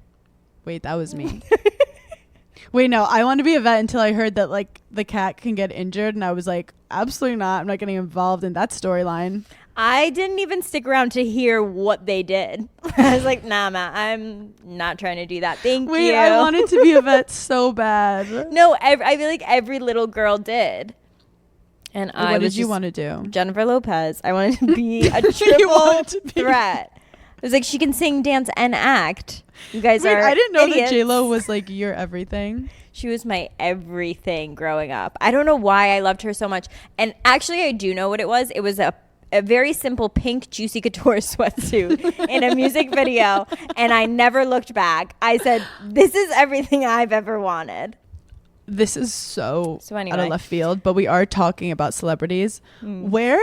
Wait, that was me. Wait, no, I wanted to be a vet until I heard that like the cat can get injured, and I was like, absolutely not. I'm not getting involved in that storyline. I didn't even stick around to hear what they did. I was like, nah, Matt, I'm not trying to do that. Thank you. Wait, I wanted to be a vet so bad. No, I feel like every little girl did. And What did you want to do? Jennifer Lopez. I wanted to be a triple threat. It was like she can sing, dance, and act. You guys are I didn't know idiots. that J-Lo was like your everything. She was my everything growing up. I don't know why I loved her so much. And actually, I do know what it was. It was a very simple pink Juicy Couture sweatsuit in a music video. And I never looked back. I said, this is everything I've ever wanted. This is so anyway. out of left field, but we are talking about celebrities. Where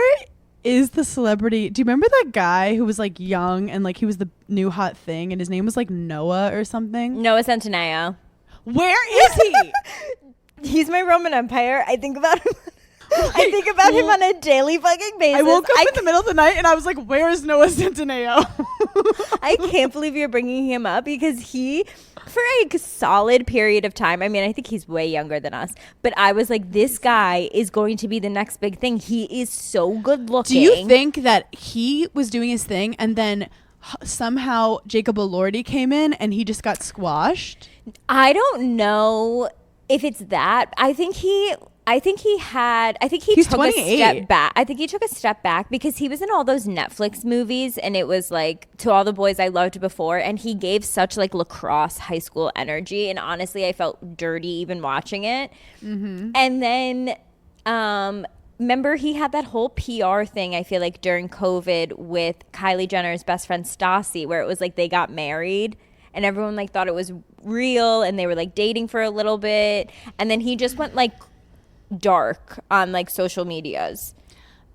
is the celebrity? Do you remember that guy who was like young and like he was the new hot thing and his name was like Noah or something? Noah Centineo. Where is he? He's my Roman Empire. I think about him. I think about him on a daily fucking basis. I woke up in the middle of the night and I was like, where is Noah Centineo? I can't believe you're bringing him up because he, for a solid period of time, I mean, I think he's way younger than us, but I was like, this guy is going to be the next big thing. He is so good looking. Do you think that he was doing his thing and then somehow Jacob Elordi came in and he just got squashed? I don't know if it's that. I think he He's took 28. a step back. I think he took a step back because he was in all those Netflix movies and it was like To All the Boys I Loved Before, and he gave such like lacrosse high school energy, and honestly I felt dirty even watching it. And then remember he had that whole PR thing, I feel like, during COVID with Kylie Jenner's best friend Stassi, where it was like they got married and everyone like thought it was real and they were like dating for a little bit, and then he just went like dark on like social medias.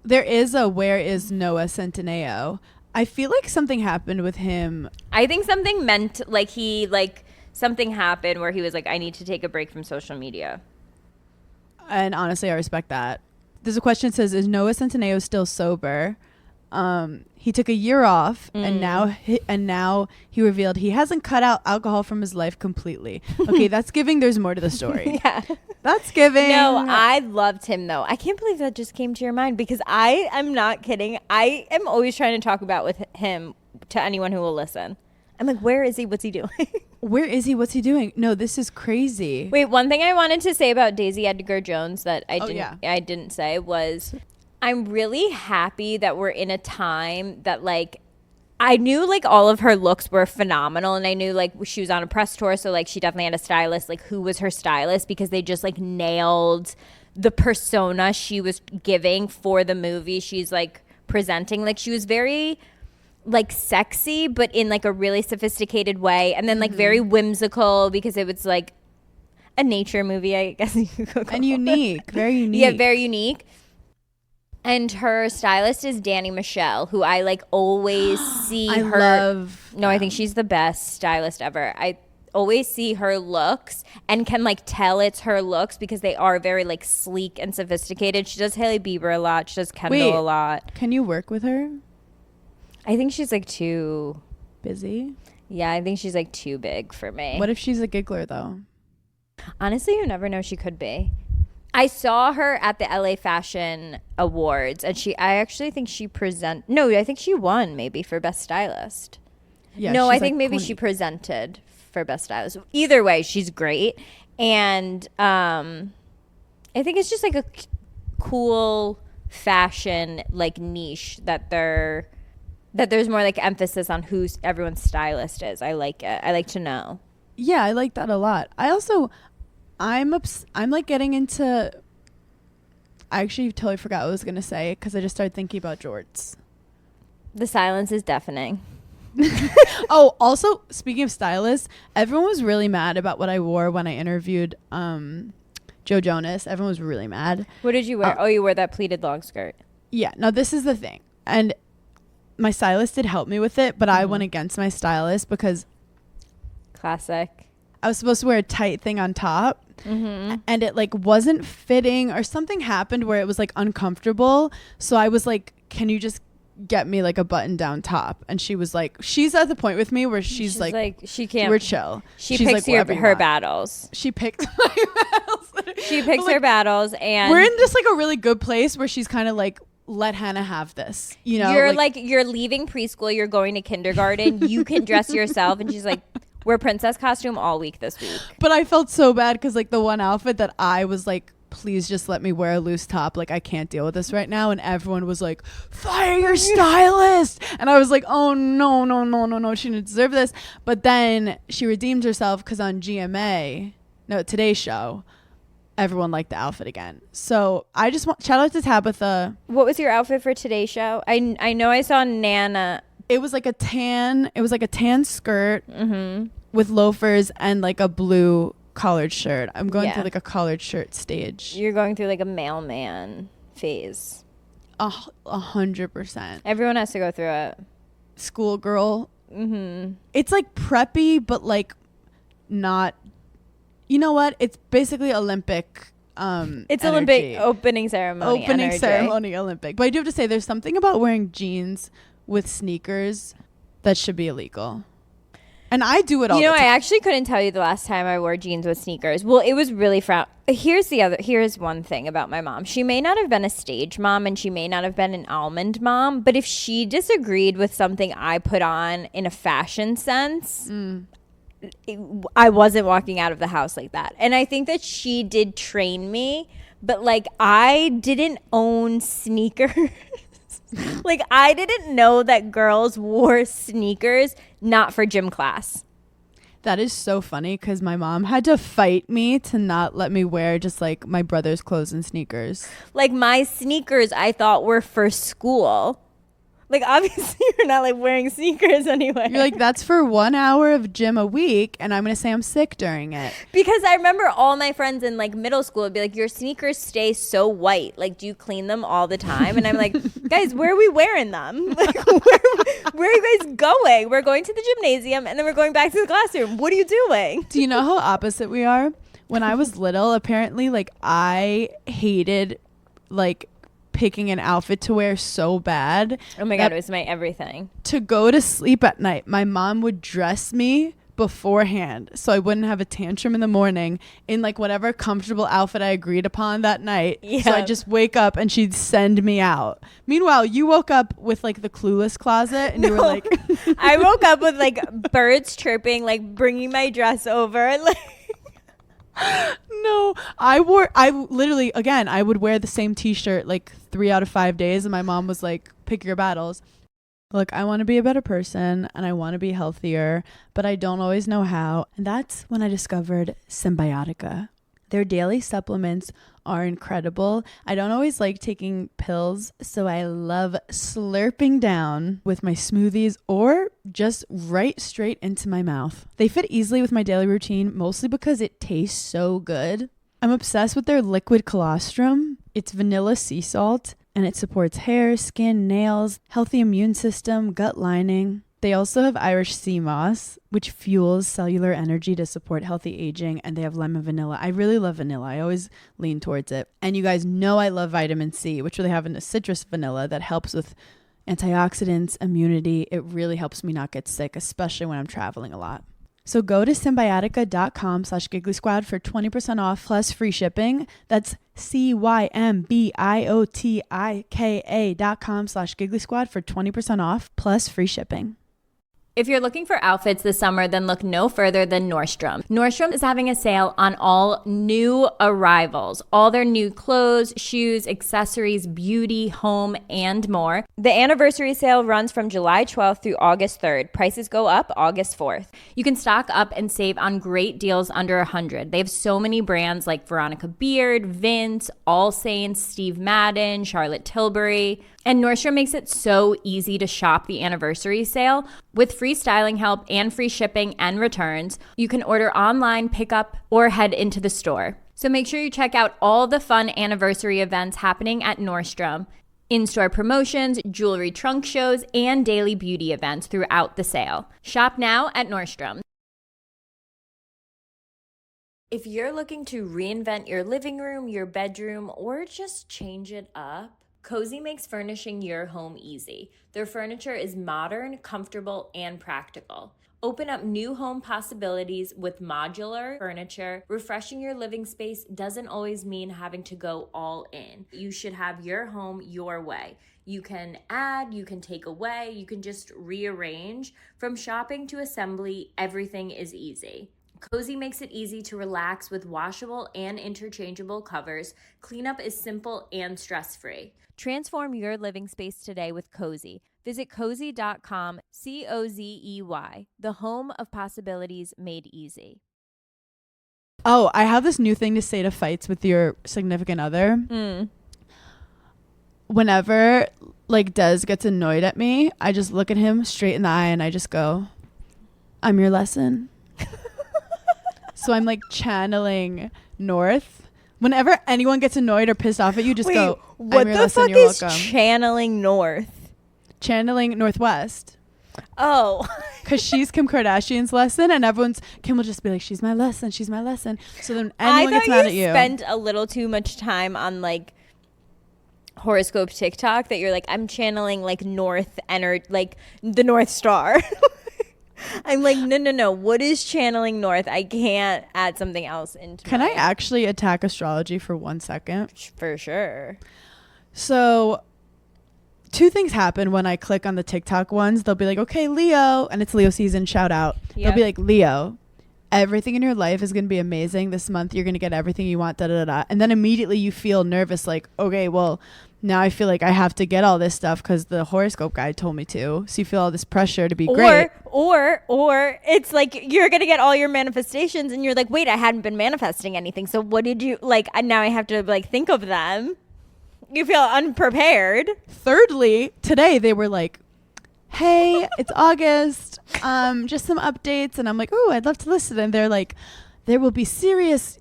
There is a where is Noah Centineo. I feel like something happened with him. I think something meant like something happened where he was like, I need to take a break from social media. And honestly, I respect that. There's a question that says, is Noah Centineo still sober? He took a year off and now he revealed he hasn't cut out alcohol from his life completely. Okay, that's giving there's more to the story. Yeah. That's giving. No, I loved him though. I can't believe that just came to your mind because I am not kidding. I am always trying to talk about with him to anyone who will listen. I'm like, where is he? What's he doing? Where is he? What's he doing? No, this is crazy. Wait, one thing I wanted to say about Daisy Edgar Jones that I didn't say was I'm really happy that we're in a time that like I knew like all of her looks were phenomenal, and I knew like she was on a press tour, so like she definitely had a stylist. Like, who was her stylist? Because they just like nailed the persona she was giving for the movie she's like presenting. Like, she was very like sexy, but in like a really sophisticated way, and then like very whimsical because it was like a nature movie, I guess you could call And unique, very unique. Yeah, very unique. And her stylist is Danny Michelle, who I like always see I think she's the best stylist ever. I always see her looks and can like tell it's her looks because they are very like sleek and sophisticated. She does Hailey Bieber a lot. She does Kendall a lot. Can you work with her? I think she's like too busy. Yeah, I think she's like too big for me. What if she's a giggler though? Honestly, you never know. She could be. I saw her at the LA Fashion Awards, and I actually think I think she won maybe for Best Stylist. Yeah, no, I think maybe she presented for Best Stylist. Either way, she's great. And I think it's just like a cool fashion like niche that there's more like emphasis on who everyone's stylist is. I like it. I like to know. Yeah, I like that a lot. I'm like getting into. I actually totally forgot what I was gonna say because I just started thinking about jorts. The silence is deafening. Oh, also speaking of stylists, everyone was really mad about what I wore when I interviewed Joe Jonas. Everyone was really mad. What did you wear? You wore that pleated long skirt. Yeah. No, this is the thing, and my stylist did help me with it, but I went against my stylist because classic. I was supposed to wear a tight thing on top. And it like wasn't fitting or something happened where it was like uncomfortable. So I was like, can you just get me like a button down top. And she was like, she's at the point with me where she's like she can't. we're chill. She She's picks like, whatever you her want. battles. She picked my battles. She picks Like, her battles, and we're in just like a really good place where she's kind of like, let Hannah have this. You know, you're like you're leaving preschool, you're going to kindergarten. You can dress yourself, and she's like, we're princess costume all week this week. But I felt so bad because like the one outfit that I was like, please just let me wear a loose top. Like I can't deal with this right now. And everyone was like, fire your stylist. And I was like, oh no. She didn't deserve this. But then she redeemed herself because on Today's Show, everyone liked the outfit again. So I just want shout out to Tabitha. What was your outfit for Today's Show? I know I saw Nana. It was like a tan skirt with loafers and like a blue collared shirt. I'm going through like a collared shirt stage. You're going through like a mailman phase. 100%. Everyone has to go through it. Schoolgirl. It's like preppy, but like not. You know what? It's basically Olympic. It's energy. Olympic opening ceremony. Ceremony Olympic. But I do have to say, there's something about wearing jeans with sneakers that should be illegal. And I do it all the time. I actually couldn't tell you the last time I wore jeans with sneakers. Well, it was really here's one thing about my mom. She may not have been a stage mom and she may not have been an almond mom, but if she disagreed with something I put on in a fashion sense, I wasn't walking out of the house like that. And I think that she did train me, but like I didn't own sneakers. Like I didn't know that girls wore sneakers not for gym class. That is so funny because my mom had to fight me to not let me wear just like my brother's clothes and sneakers. Like my sneakers I thought were for school. Like obviously you're not like wearing sneakers anyway. You're like, that's for 1 hour of gym a week and I'm going to say I'm sick during it. Because I remember all my friends in like middle school would be like, your sneakers stay so white. Like, do you clean them all the time? And I'm like, guys, where are we wearing them? Like, where are you guys going? We're going to the gymnasium and then we're going back to the classroom. What are you doing? Do you know how opposite we are? When I was little, apparently, like I hated like picking an outfit to wear so bad. Oh my God, it was my everything. To go to sleep at night, my mom would dress me beforehand so I wouldn't have a tantrum in the morning in like whatever comfortable outfit I agreed upon that night. Yeah. So I just wake up and she'd send me out. Meanwhile, you woke up with like the Clueless closet and you were like I woke up with like birds chirping, like bringing my dress over. Like no, I would wear the same t-shirt like 3 out of 5 days and my mom was like, pick your battles. Look, I want to be a better person and I want to be healthier, but I don't always know how. And that's when I discovered Symbiotica. Their daily supplements are incredible. I don't always like taking pills, so I love slurping down with my smoothies or just right straight into my mouth. They fit easily with my daily routine, mostly because it tastes so good. I'm obsessed with their liquid colostrum. It's vanilla sea salt, and it supports hair, skin, nails, healthy immune system, gut lining. They also have Irish sea moss, which fuels cellular energy to support healthy aging, and they have lemon vanilla. I really love vanilla. I always lean towards it. And you guys know I love vitamin C, which they have in the citrus vanilla that helps with antioxidants, immunity. It really helps me not get sick, especially when I'm traveling a lot. So go to Symbiotica.com/Giggly Squad for 20% off plus free shipping. That's Symbiotika.com/Giggly Squad for 20% off plus free shipping. if you're looking for outfits this summer, then look no further than Nordstrom. Nordstrom is having a sale on all new arrivals, all their new clothes, shoes, accessories, beauty, home, and more. The anniversary sale runs from July 12th through August 3rd. Prices go up August 4th. You can stock up and save on great deals under $100. They have so many brands like Veronica Beard, Vince, All Saints, Steve Madden, Charlotte Tilbury. And Nordstrom makes it so easy to shop the anniversary sale. With free styling help and free shipping and returns, you can order online, pick up, or head into the store. So make sure you check out all the fun anniversary events happening at Nordstrom. In-store promotions, jewelry trunk shows, and daily beauty events throughout the sale. Shop now at Nordstrom. If you're looking to reinvent your living room, your bedroom, or just change it up, Cozy makes furnishing your home easy. Their furniture is modern, comfortable, and practical. Open up new home possibilities with modular furniture. Refreshing your living space doesn't always mean having to go all in. You should have your home your way. You can add, you can take away, you can just rearrange. From shopping to assembly, everything is easy. Cozy makes it easy to relax with washable and interchangeable covers. Cleanup is simple and stress-free. Transform your living space today with Cozy. Visit cozy.com, COZEY, the home of possibilities made easy. Oh, I have this new thing to say to fights with your significant other. Whenever like Des gets annoyed at me, I just look at him straight in the eye and I just go, I'm your lesson. So I'm like channeling North. Whenever anyone gets annoyed or pissed off at you, just go, what your the lesson, fuck you're is welcome. channeling North? Channeling Northwest. Oh. Because she's Kim Kardashian's lesson, and Kim will just be like, she's my lesson, she's my lesson. So then anyone gets mad at you. I spent a little too much time on like horoscope TikTok that you're like, I'm channeling like North energy, like the North Star. I'm like, no. What is channeling North? I can't add something else into. Can I actually attack astrology for 1 second? For sure. So 2 things happen when I click on the TikTok ones. They'll be like, okay, Leo, and it's Leo season, shout out. Yep. They'll be like, Leo, everything in your life is going to be amazing this month. You're going to get everything you want, da da da. And then immediately you feel nervous, like, okay, well, now I feel like I have to get all this stuff because the horoscope guy told me to. So you feel all this pressure to be great. Or it's like you're going to get all your manifestations and you're like, wait, I hadn't been manifesting anything. So what did you like? Now I have to like think of them. You feel unprepared. Thirdly, today they were like, hey, it's August. Just some updates. And I'm like, oh, I'd love to listen. And they're like, there will be serious,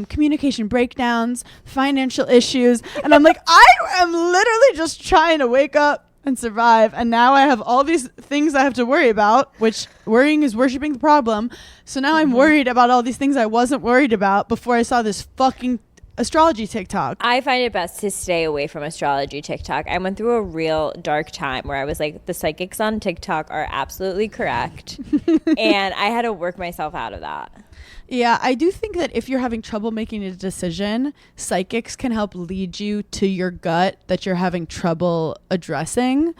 communication breakdowns, financial issues. And I'm like, I am literally just trying to wake up and survive. And now I have all these things I have to worry about, which worrying is worshiping the problem. So now I'm worried about all these things I wasn't worried about before I saw this fucking astrology TikTok. I find it best to stay away from astrology TikTok. I went through a real dark time where I was like, the psychics on TikTok are absolutely correct. And I had to work myself out of that. Yeah, I do think that if you're having trouble making a decision, psychics can help lead you to your gut that you're having trouble addressing.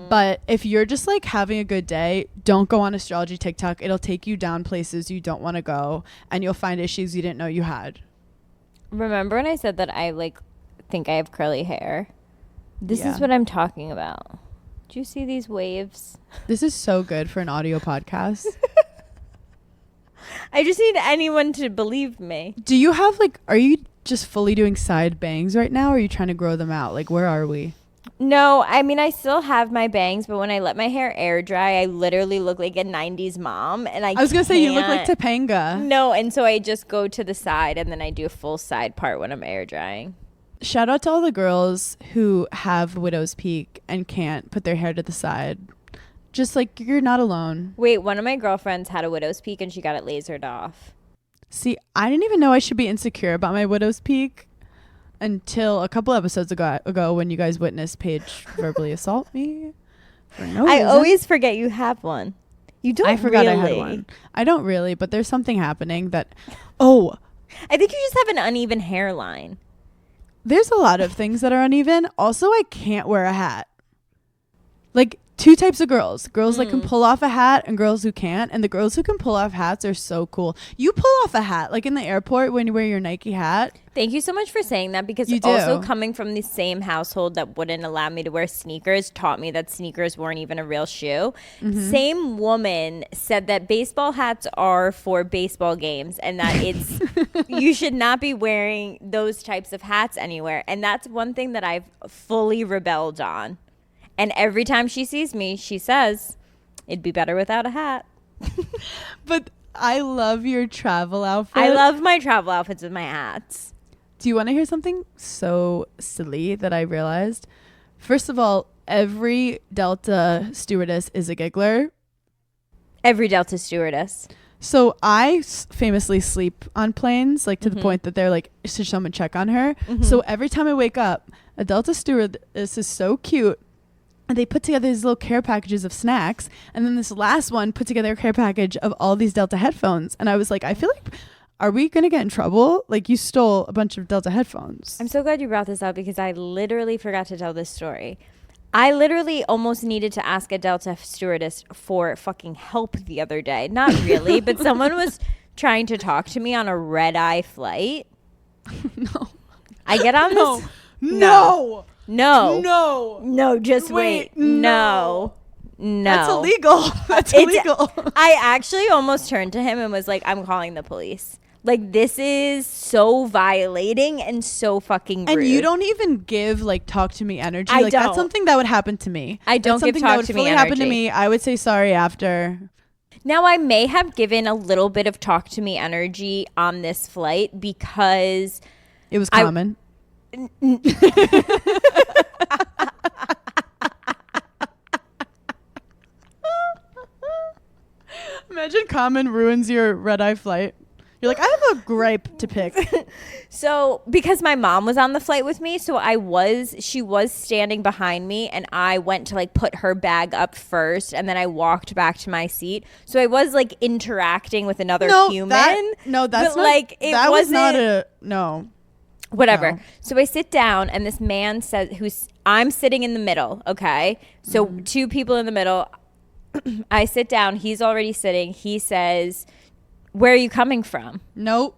But if you're just like having a good day, don't go on astrology TikTok. It'll take you down places you don't want to go, and you'll find issues you didn't know you had. Remember when I said that I like think I have curly hair? This is what I'm talking about. Do you see these waves? This is so good for an audio podcast. I just need anyone to believe me. Do you have are you just fully doing side bangs right now, or are you trying to grow them out? Like, where are we? No, I mean, I still have my bangs, but when I let my hair air dry, I literally look like a 90s mom. And I was going to say, you look like Topanga. No, and so I just go to the side, and then I do a full side part when I'm air drying. Shout out to all the girls who have widow's peak and can't put their hair to the side. Just like, you're not alone. Wait, one of my girlfriends had a widow's peak and she got it lasered off. See, I didn't even know I should be insecure about my widow's peak until a couple episodes ago when you guys witnessed Paige verbally assault me for no reason. I always forget you have one. You don't. I forgot really. I had one. I don't really, but there's something happening that. Oh, I think you just have an uneven hairline. There's a lot of things that are uneven. Also, I can't wear a hat. Like, 2 types of girls that can pull off a hat and girls who can't. And the girls who can pull off hats are so cool. You pull off a hat like in the airport when you wear your Nike hat. Thank you so much for saying that, because You do. also coming from the same household that wouldn't allow me to wear sneakers taught me that sneakers weren't even a real shoe. Same woman said that baseball hats are for baseball games and that it's you should not be wearing those types of hats anywhere. And that's one thing that I've fully rebelled on. And every time she sees me, she says, it'd be better without a hat. But I love your travel outfit. I love my travel outfits with my hats. Do you want to hear something so silly that I realized? First of all, every Delta stewardess is a giggler. Every Delta stewardess. So I famously sleep on planes, like to the point that they're like, should someone check on her? So every time I wake up, a Delta stewardess is so cute. And they put together these little care packages of snacks. And then this last one put together a care package of all these Delta headphones. And I was like, I feel like, are we going to get in trouble? Like, you stole a bunch of Delta headphones. I'm so glad you brought this up because I literally forgot to tell this story. I literally almost needed to ask a Delta stewardess for fucking help the other day. Not really, but someone was trying to talk to me on a red-eye flight. No. I get on this. No. No, just wait. No. That's illegal. That's illegal. I actually almost turned to him and was like, I'm calling the police. Like, this is so violating and so fucking rude. And you don't even give, like, talk to me energy. I like, don't. That's something that would happen to me. I don't that's give something talk to me fully energy. happen to me. I would say sorry after. Now, I may have given a little bit of talk to me energy on this flight because it was common. Imagine Common ruins your red-eye flight. You're like, I have a gripe to pick. So, because my mom was on the flight with me, so she was standing behind me, and I went to like put her bag up first, and then I walked back to my seat. So I was like interacting with another human. That's but, not, like, it that was not wasn't- no. Whatever. No. So I sit down, and this man says, I'm sitting in the middle. Okay. So two people in the middle. I sit down. He's already sitting. He says, where are you coming from? Nope.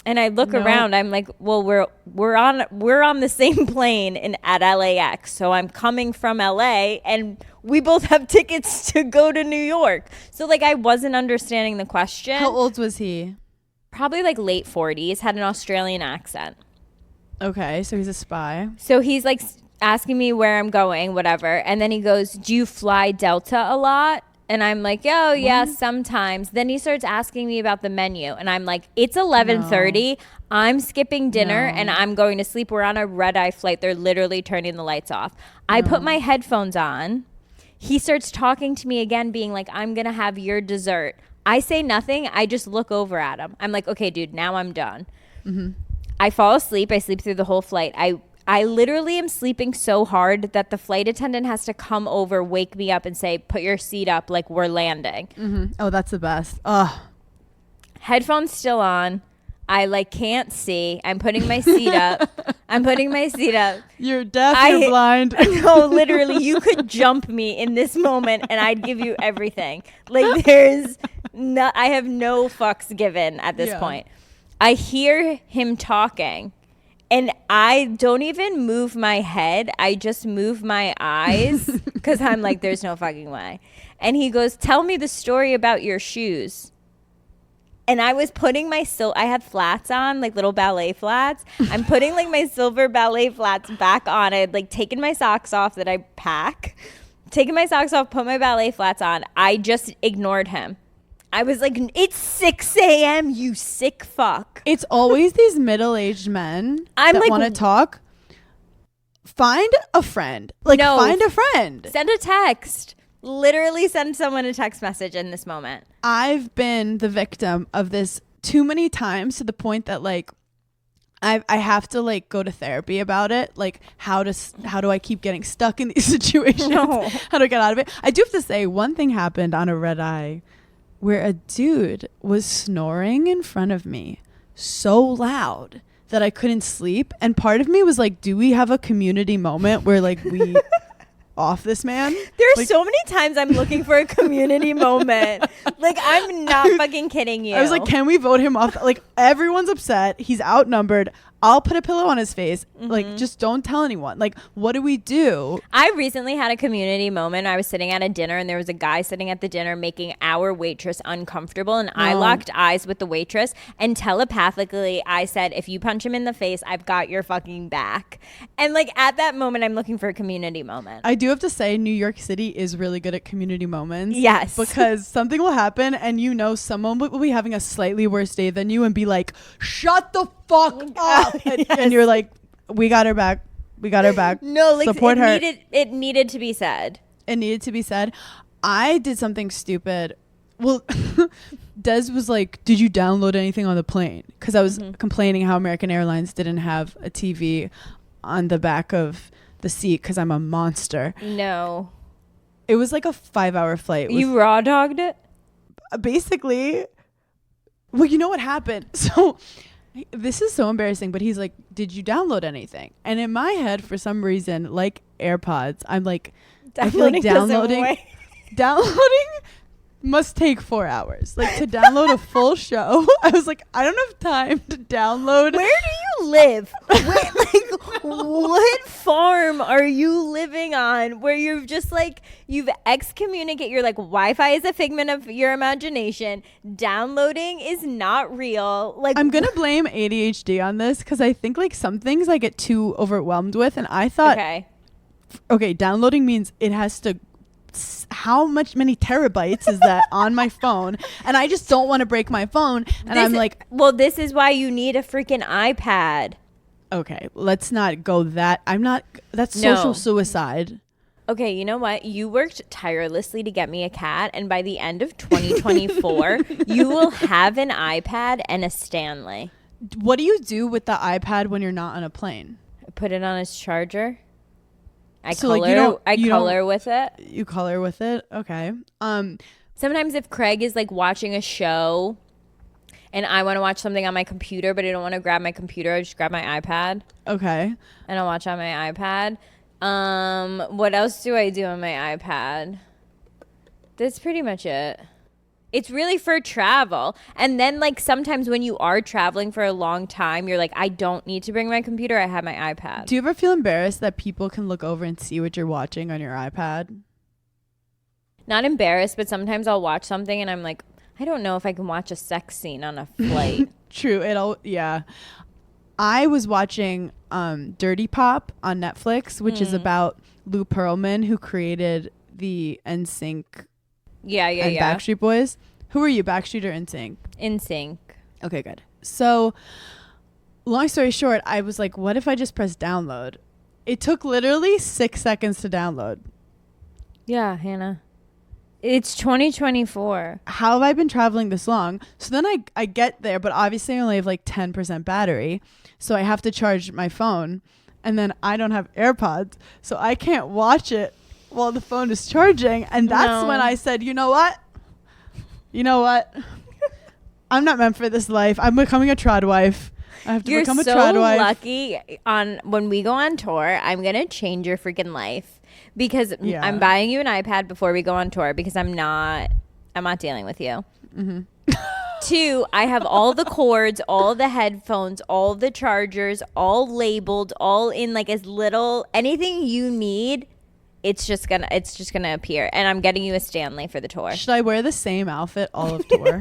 And I look around. I'm like, well, we're on the same plane at LAX. So I'm coming from LA, and we both have tickets to go to New York. So like, I wasn't understanding the question. How old was he? Probably like late 40s. Had an Australian accent. Okay, so he's a spy. So he's like asking me where I'm going, whatever. And then he goes, do you fly Delta a lot? And I'm like, oh, yeah, sometimes. Then he starts asking me about the menu. And I'm like, it's 11:30. I'm skipping dinner and I'm going to sleep. We're on a red-eye flight. They're literally turning the lights off. I put my headphones on. He starts talking to me again, being like, I'm going to have your dessert. I say nothing. I just look over at him. I'm like, okay, dude, now I'm done. Mm-hmm. I fall asleep. I sleep through the whole flight. I literally am sleeping so hard that the flight attendant has to come over, wake me up and say, put your seat up like we're landing. Mm-hmm. Oh, that's the best. Ugh. Headphones still on. I like can't see. I'm putting my seat up. You're deaf, you're blind. No, literally, you could jump me in this moment and I'd give you everything. Like I have no fucks given at this point. I hear him talking. And I don't even move my head. I just move my eyes because I'm like, there's no fucking way. And he goes, tell me the story about your shoes. And I was putting I had flats on, like little ballet flats. I'm putting like my silver ballet flats back on. I had like taken my socks off that I pack. Taken my socks off, put my ballet flats on. I just ignored him. I was like, it's 6 a.m., you sick fuck. It's always these middle-aged men that want to talk. Find a friend. Find a friend. Send a text. Literally send someone a text message in this moment. I've been the victim of this too many times to the point that like I have to like go to therapy about it. Like how do I keep getting stuck in these situations? No. How do I get out of it? I do have to say one thing happened on a red eye where a dude was snoring in front of me so loud that I couldn't sleep. And part of me was like, do we have a community moment where like we off this man? There's like, so many times I'm looking for a community moment. Like, I'm not fucking kidding you. I was like, can we vote him off? Like, everyone's upset. He's outnumbered. I'll put a pillow on his face. Mm-hmm. Like, just don't tell anyone. Like, what do we do? I recently had a community moment. I was sitting at a dinner and there was a guy sitting at the dinner making our waitress uncomfortable. And I locked eyes with the waitress and telepathically I said, if you punch him in the face, I've got your fucking back. And like at that moment, I'm looking for a community moment. I do have to say New York City is really good at community moments. Yes. Because something will happen and you know someone will be having a slightly worse day than you and be like, shut the fuck up. Yes. And you're like, we got her back. No, like support her. It needed to be said. It needed to be said. I did something stupid. Well, Des was like, did you download anything on the plane? Because I was complaining how American Airlines didn't have a TV on the back of the seat because I'm a monster. No. It was like a 5-hour flight. You raw dogged it? Basically. Well, you know what happened? So this is so embarrassing, but he's like, did you download anything? And in my head, for some reason, like AirPods, I'm like, I feel like downloading must take 4 hours. Like to download a full show. I was like, I don't have time to download. Where do you live? What farm are you living on where you've just like, you've excommunicate, you're like, Wi-Fi is a figment of your imagination. Downloading is not real. Like, I'm going to blame ADHD on this because I think like some things I get too overwhelmed with. And I thought, okay, downloading means it has to, how many terabytes is that on my phone? And I just don't want to break my phone. And I'm like, well, this is why you need a freaking iPad. Okay, let's not go that. That's No. social suicide. Okay, you know what? You worked tirelessly to get me a cat, and by the end of 2024, you will have an iPad and a Stanley. What do you do with the iPad when you're not on a plane? Put it on its charger. I So, color. like, you don't- I you color don't- with it. You color with it? Okay. Sometimes if Craig is like watching a show and I want to watch something on my computer, but I don't want to grab my computer, I just grab my iPad Okay. and I'll watch on my iPad. What else do I do on my iPad? That's pretty much it. It's really for travel. And then like sometimes when you are traveling for a long time, you're like, I don't need to bring my computer. I have my iPad. Do you ever feel embarrassed that people can look over and see what you're watching on your iPad? Not embarrassed, but sometimes I'll watch something and I'm like, I don't know if I can watch a sex scene on a flight. True. Yeah. I was watching Dirty Pop on Netflix, which is about Lou Pearlman, who created the NSYNC and Backstreet Boys. Who are you, Backstreet or NSYNC? NSYNC. Okay, good. So, long story short, I was like, what if I just press download? It took literally 6 seconds to download. Yeah, Hannah. It's 2024. How have I been traveling this long? So then I get there, but obviously I only have like 10% battery. So I have to charge my phone. And then I don't have AirPods. So I can't watch it while the phone is charging. And that's when I said, you know what? I'm not meant for this life. I'm becoming a trad wife. I have to become a trad wife. You're so lucky. When we go on tour, I'm going to change your freaking life. Because I'm buying you an iPad before we go on tour because I'm not dealing with you. Mm-hmm. 2, I have all the cords, all the headphones, all the chargers, all labeled, all in like as little anything you need. It's just gonna appear, and I'm getting you a Stanley for the tour. Should I wear the same outfit all of tour?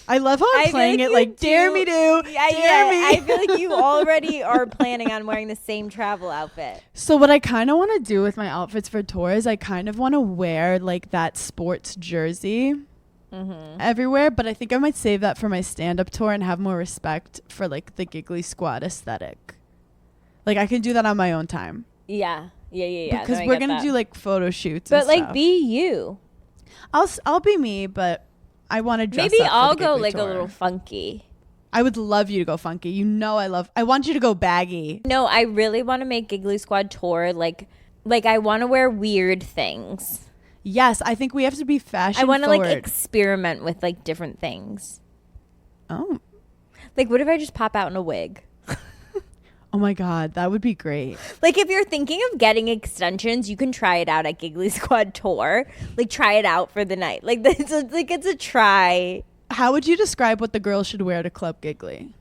I love how I'm playing it like, dare me to. Dare me. I feel like you already are planning on wearing the same travel outfit. So what I kind of want to do with my outfits for tour is I kind of want to wear like that sports jersey everywhere. But I think I might save that for my stand-up tour and have more respect for like the Giggly Squad aesthetic. Like I can do that on my own time. Yeah. Because we're going to do like photo shoots but and like stuff. be you. I'll be me, but I want to dress Maybe up for I'll the go Giggly like tour. a little funky. I would love you to go funky. You know I want you to go baggy. No, I really want to make Giggly Squad tour like I want to wear weird things. Yes, I think we have to be fashion I want to like forward. experiment with like different things. Oh. Like what if I just pop out in a wig? Oh my God, that would be great. Like if you're thinking of getting extensions, you can try it out at Giggly Squad tour. Like try it out for the night. Like it's a try. How would you describe what the girls should wear to Club Giggly?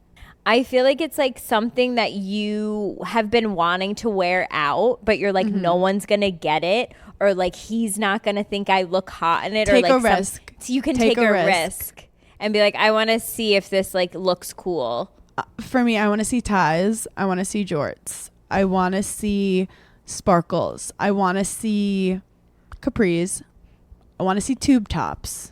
I feel like it's like something that you have been wanting to wear out, but you're like, no one's going to get it. Or like, he's not going to think I look hot in it. Take or like a risk. So you can take a risk and be like, I want to see if this like looks cool. For me, I want to see ties. I want to see jorts. I want to see sparkles. I want to see capris. I want to see tube tops.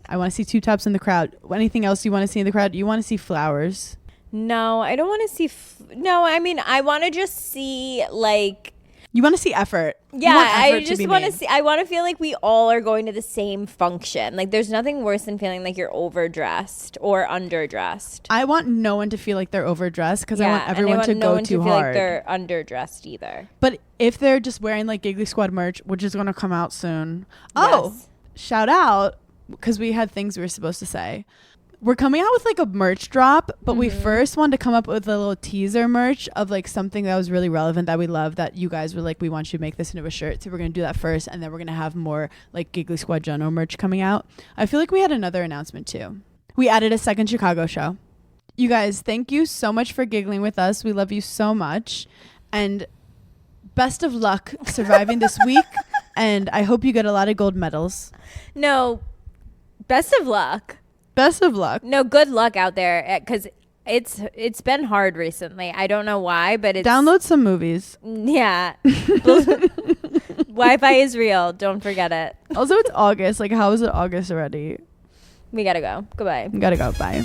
I want to see tube tops in the crowd. Anything else you want to see in the crowd? You want to see flowers? No, I don't want to see. No, I mean, I want to just see like. You want to see effort. Yeah, want I effort to just be want to made. see. I want to feel like we all are going to the same function. Like, there's nothing worse than feeling like you're overdressed or underdressed. I want no one to feel like they're overdressed because I want and everyone to no go one too to feel hard. like they're underdressed either. But if they're just wearing like Giggly Squad merch, which is going to come out soon. Oh, Yes. shout out, because we had things we were supposed to say. We're coming out with like a merch drop, but we first wanted to come up with a little teaser merch of like something that was really relevant that we love, that you guys were like, we want you to make this into a shirt. So we're going to do that first, and then we're going to have more like Giggly Squad general merch coming out. I feel like we had another announcement too. We added a second Chicago show. You guys, thank you so much for giggling with us. We love you so much. And best of luck surviving this week. And I hope you get a lot of gold medals. No, best of luck. Best of luck. No, good luck out there, because it's been hard recently. I don't know why, but it's Download some movies. Yeah. Wi-Fi is real. Don't forget it. Also, it's August. Like, how is it August already? We gotta go. Goodbye. Gotta go. Bye.